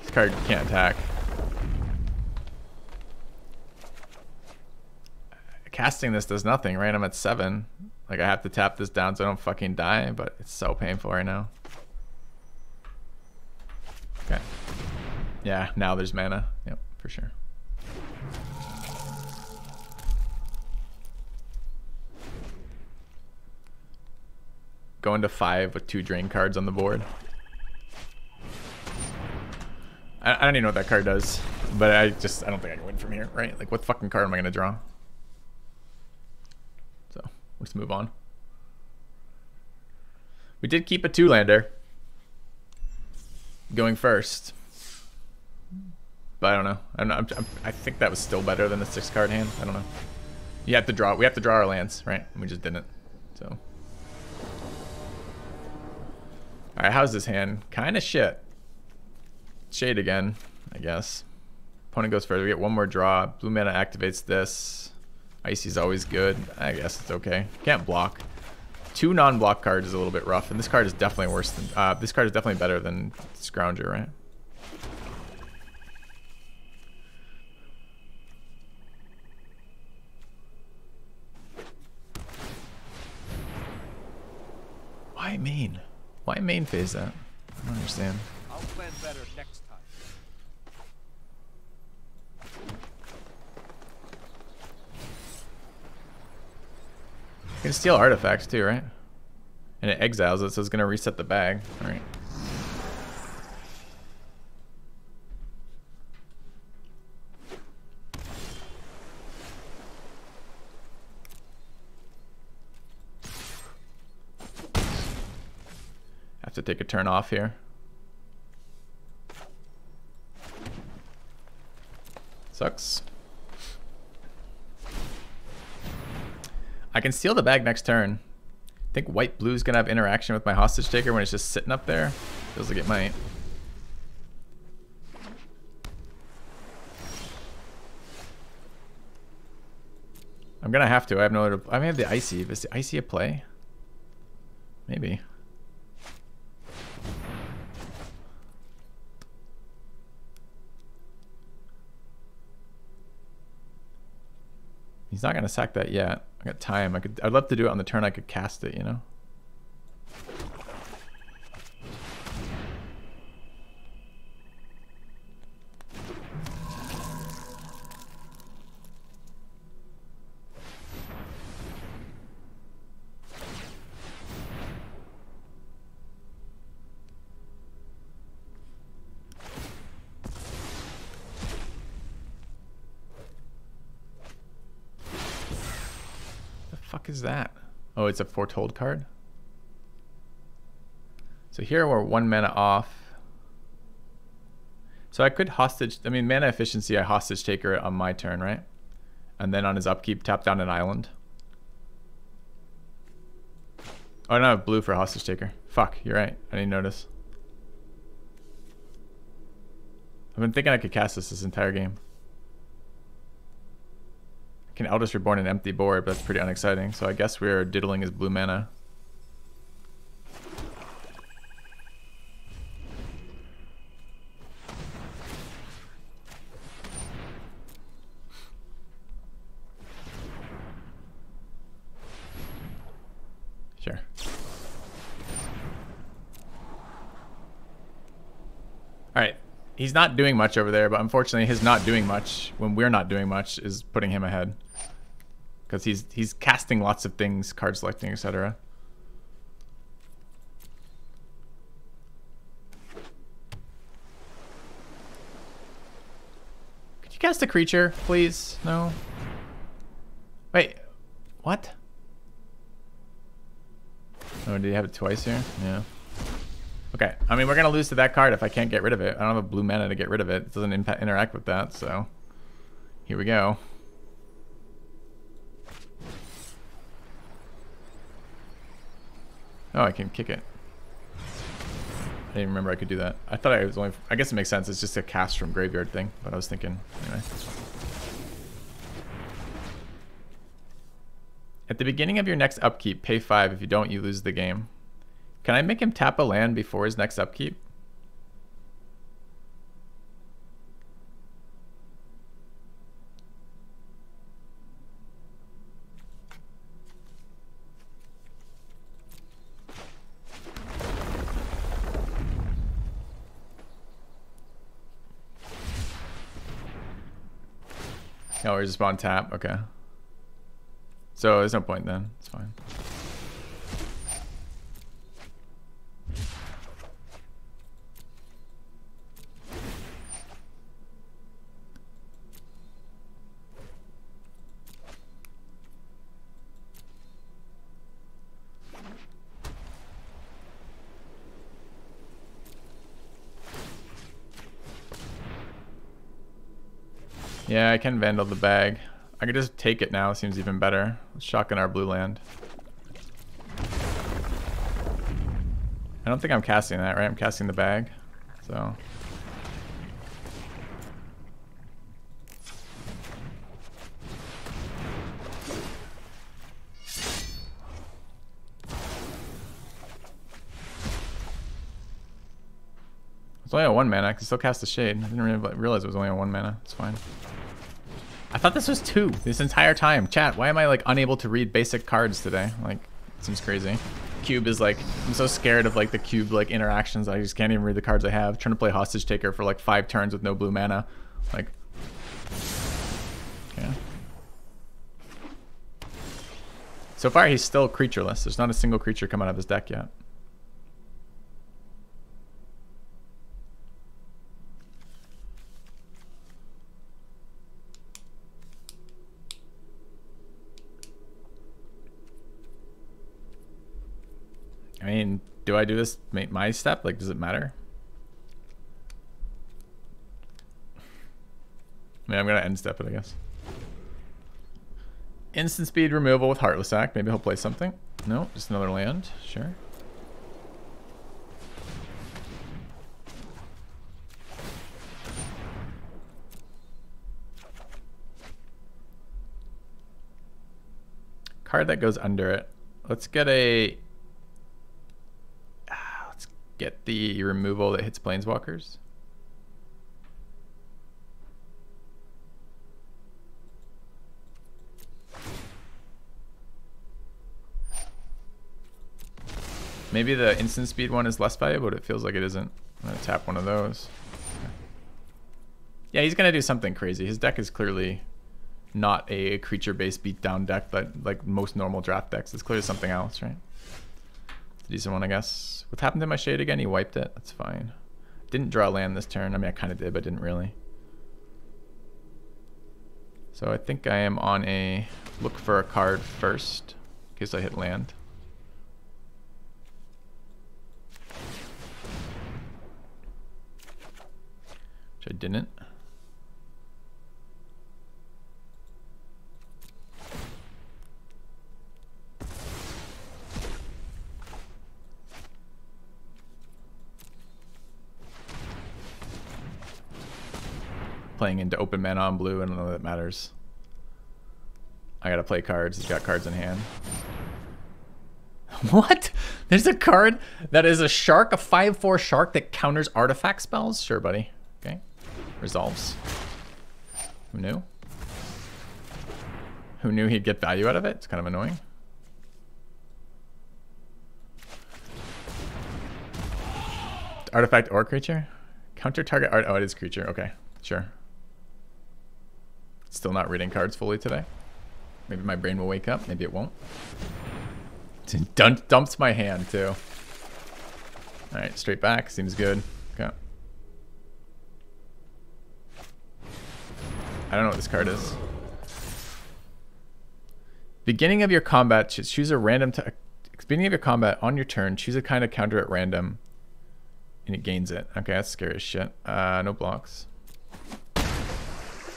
This card can't attack. Casting this does nothing, right? I'm at 7. Like, I have to tap this down so I don't fucking die, but it's so painful right now. Okay. Yeah, now there's mana. Yep, for sure. Going to 5 with 2 drain cards on the board. I don't even know what that card does, but I don't think I can win from here, right? Like, what fucking card am I going to draw? So, let's move on. We did keep a 2-lander going first, but I don't know. I think that was still better than the 6-card hand. I don't know. You have to draw. We have to draw our lands, right? And we just didn't. So, all right. How's this hand? Kind of shit. Shade again, I guess. Opponent goes first. We get 1 more draw. Blue mana activates this. Icy's always good. I guess it's okay. Can't block. 2 non-block cards is a little bit rough, and this card is definitely worse than. This card is definitely better than Scrounger, right? Why main? Why main phase that? I don't understand. I'll plan better next time. You can steal artifacts too, right? And it exiles it, so it's gonna reset the bag. Alright. Have to take a turn off here. Sucks. I can steal the bag next turn. I think white blue's gonna have interaction with my hostage taker when it's just sitting up there. Feels like it might. I'm gonna have to. I have no other. I may have the icy. Is the icy a play? Maybe. He's not gonna sack that yet. I got time. I'd love to do it on the turn I could cast it, you know? Fuck is that? Oh, it's a foretold card. So here we're 1 mana off. So I could hostage, I mean mana efficiency, I hostage taker it on my turn, right? And then on his upkeep, tap down an island. Oh, I don't have blue for hostage taker. Fuck, you're right. I didn't notice. I've been thinking I could cast this entire game. Can Eldest Reborn an empty board, but that's pretty unexciting. So I guess we're diddling his blue mana. Sure. All right. He's not doing much over there, but unfortunately his not doing much when we're not doing much is putting him ahead. Because he's casting lots of things, card selecting, etc. Could you cast a creature, please? No. Wait, what? Oh, did you have it twice here? Yeah. Okay, I mean, we're going to lose to that card if I can't get rid of it. I don't have a blue mana to get rid of it. It doesn't interact with that, so here we go. Oh, I can kick it. I didn't remember I could do that. I thought I was only... I guess it makes sense. It's just a cast from graveyard thing, but I was thinking... Anyway. At the beginning of your next upkeep, pay 5. If you don't, you lose the game. Can I make him tap a land before his next upkeep? Oh, we're just on tap. Okay. So there's no point then. It's fine. Yeah, I can Vandal the bag. I could just take it now. Seems even better. Let's shotgun our blue land. I don't think I'm casting that, right? I'm casting the bag. So... It's only on 1 mana. I can still cast the Shade. I didn't really realize it was only on 1 mana. It's fine. I thought this was 2 this entire time. Chat, why am I like unable to read basic cards today? Like, it seems crazy. Cube is like, I'm so scared of like the cube like interactions. I just can't even read the cards I have. Trying to play Hostage Taker for like 5 turns with no blue mana. Like, okay. So far he's still creatureless. There's not a single creature come out of his deck yet. I mean, do I do this my step? Like, does it matter? I mean, I'm gonna end step it, I guess. Instant speed removal with Heartless Act. Maybe he'll play something. No, just another land. Sure. Card that goes under it. Let's get a... let's get the removal that hits Planeswalkers. Maybe the instant speed one is less valuable, but it feels like it isn't. I'm gonna tap one of those. Okay. Yeah, he's gonna do something crazy. His deck is clearly not a creature-based beatdown deck, but like most normal draft decks. It's clearly something else, right? It's a decent one, I guess. What happened to my shade again? He wiped it. That's fine. Didn't draw land this turn. I mean, I kind of did, but didn't really. So I think I am on a look for a card first, in case I hit land. Which I didn't. Playing into open mana on blue, I don't know that matters. I gotta play cards. He's got cards in hand. What? There's a card that is a shark, a 5/4 shark that counters artifact spells? Sure, buddy. Okay. Resolves. Who knew? Who knew he'd get value out of it? It's kind of annoying. Artifact or creature? Counter target art. Oh, it is creature. Okay, sure. Still not reading cards fully today. Maybe my brain will wake up. Maybe it won't. Dumps my hand too. All right, straight back. Seems good. Okay. I don't know what this card is. Beginning of your combat, choose a random. Beginning of your combat on your turn, choose a kind of counter at random, and it gains it. Okay, that's scary as shit. No blocks.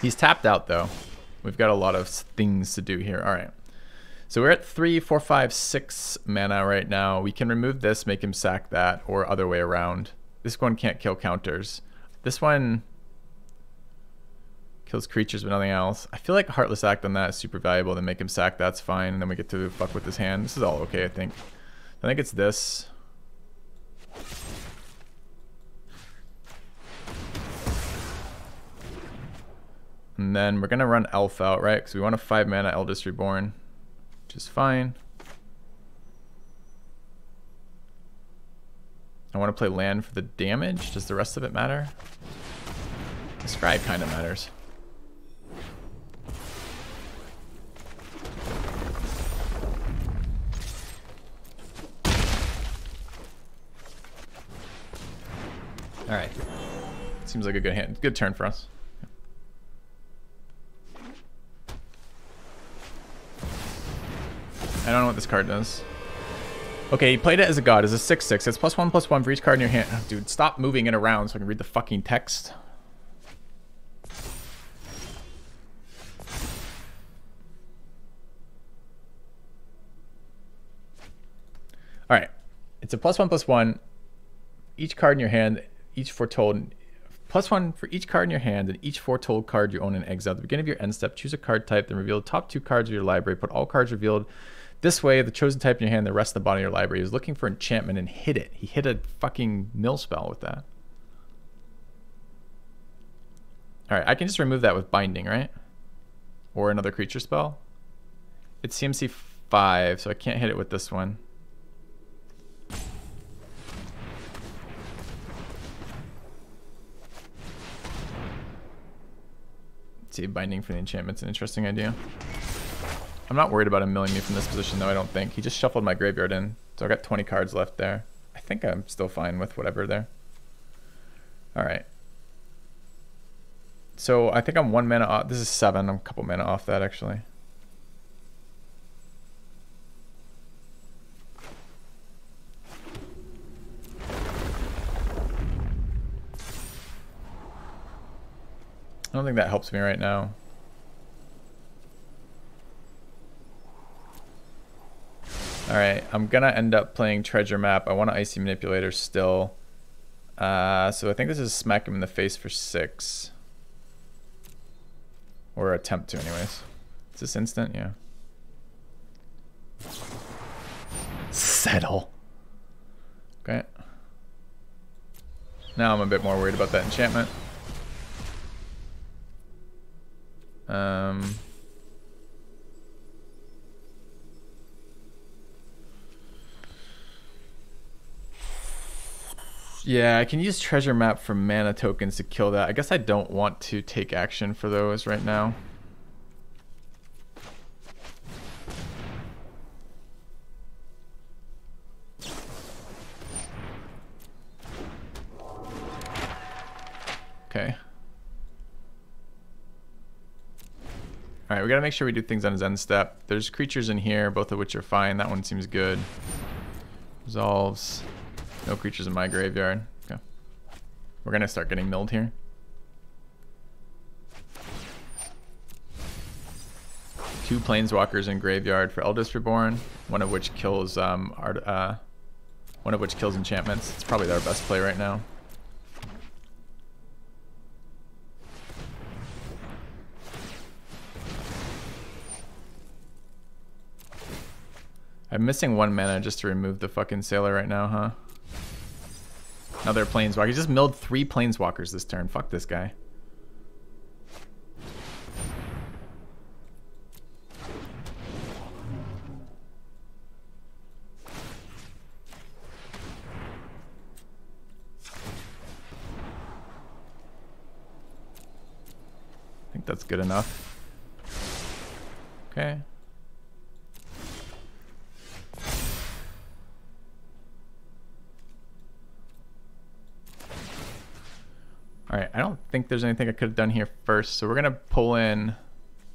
He's tapped out though. We've got a lot of things to do here. All right. So we're at 3, 4, 5, 6 mana right now. We can remove this, make him sack that, or other way around. This one can't kill counters. This one kills creatures but nothing else. I feel like Heartless Act on that is super valuable. Then make him sack, that's fine. And then we get to fuck with his hand. This is all okay, I think. I think it's this. And then we're going to run Elf out, right? Because we want a 5 mana Eldest Reborn, which is fine. I want to play land for the damage. Does the rest of it matter? The Scribe kind of matters. All right. Seems like a good hand. Good turn for us. I don't know what this card does. Okay, he played it as a god. It's a 6/6. It's +1/+1 for each card in your hand. Oh, dude, stop moving it around so I can read the fucking text. Alright. It's a +1/+1. Each card in your hand, each foretold. +1 for each card in your hand and each foretold card you own in exile. At the beginning of your end step, choose a card type, then reveal the top 2 cards of your library. Put all cards revealed this way, the chosen type in your hand, the rest of the bottom of your library. He was looking for enchantment and hit it. He hit a fucking mill spell with that. Alright, I can just remove that with binding, right? Or another creature spell. It's CMC 5, so I can't hit it with this one. See, binding for the enchantment's an interesting idea. I'm not worried about him milling me from this position, though, I don't think. He just shuffled my graveyard in, so I got 20 cards left there. I think I'm still fine with whatever there. Alright. So I think I'm 1 mana off. This is 7. I'm a couple mana off that, actually. I don't think that helps me right now. Alright, I'm gonna end up playing Treasure Map. I want an Icy Manipulator still. So I think this is smack him in the face for 6. Or attempt to anyways. Is this instant? Yeah. Settle. Okay. Now I'm a bit more worried about that enchantment. Yeah, I can use Treasure Map for mana tokens to kill that. I guess I don't want to take action for those right now. Okay. Alright, we gotta make sure we do things on his end step. There's creatures in here, both of which are fine. That one seems good. Resolves. No creatures in my graveyard. Okay. We're gonna start getting milled here. Two planeswalkers in graveyard for Eldest Reborn, one of which kills enchantments. It's probably our best play right now. I'm missing 1 mana just to remove the fucking Sailor right now, huh? Another Planeswalker. He just milled 3 Planeswalkers this turn. Fuck this guy. I think that's good enough. Okay. Alright, I don't think there's anything I could have done here first, so we're going to pull in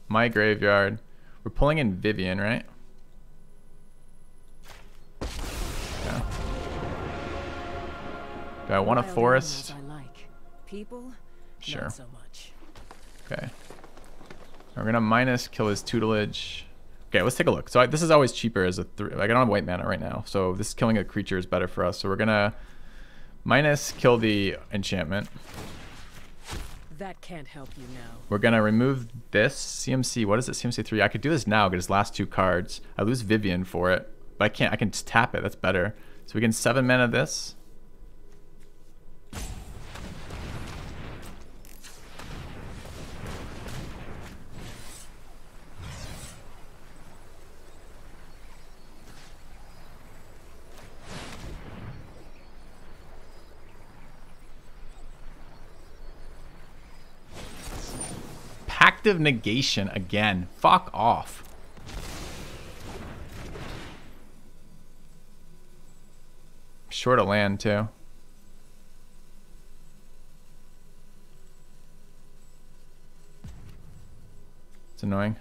my graveyard. We're pulling in Vivian, right? Yeah. Do I want a forest? I like. People, sure. Not so much. Okay. We're going to minus kill his tutelage. Okay, let's take a look. So this is always cheaper as a 3. Like, I don't have white mana right now, so this killing a creature is better for us. So we're going to minus kill the enchantment. That can't help you now. We're gonna remove this CMC. What is it? CMC 3. I could do this now. Get his last 2 cards. I lose Vivian for it, but I can't. I can just tap it. That's better. So we can 7 mana this. Active negation again. Fuck off. Short of land too. It's annoying.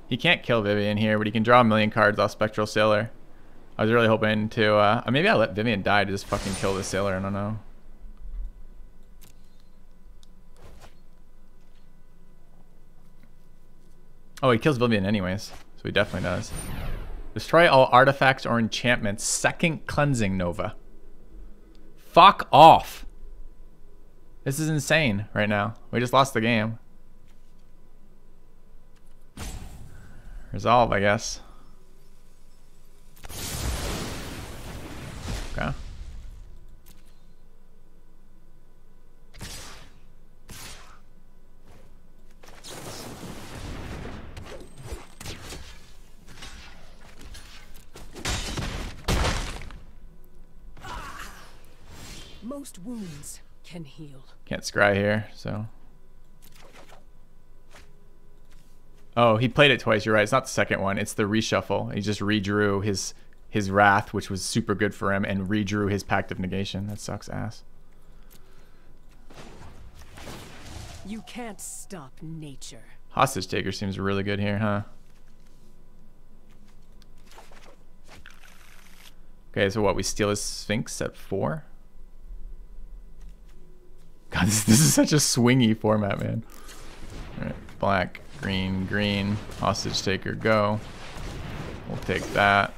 He can't kill Vivian here, but he can draw a million cards off Spectral Sailor. I was really hoping to, maybe I'll let Vivian die to just fucking kill the Sailor, I don't know. Oh, he kills Vivian anyways, so he definitely does. Destroy all artifacts or enchantments, 2nd Cleansing Nova. Fuck off! This is insane right now. We just lost the game. Resolve, I guess. Okay. Most wounds can heal. Can't scry here, so. Oh, he played it twice. You're right. It's not the second one. It's the reshuffle. He just redrew his Wrath, which was super good for him, and redrew his Pact of Negation. That sucks ass. You can't stop nature. Hostage Taker seems really good here, huh? Okay, so what? We steal his Sphinx at 4? God, this is such a swingy format, man. Alright, black, green, green. Hostage taker, go. We'll take that.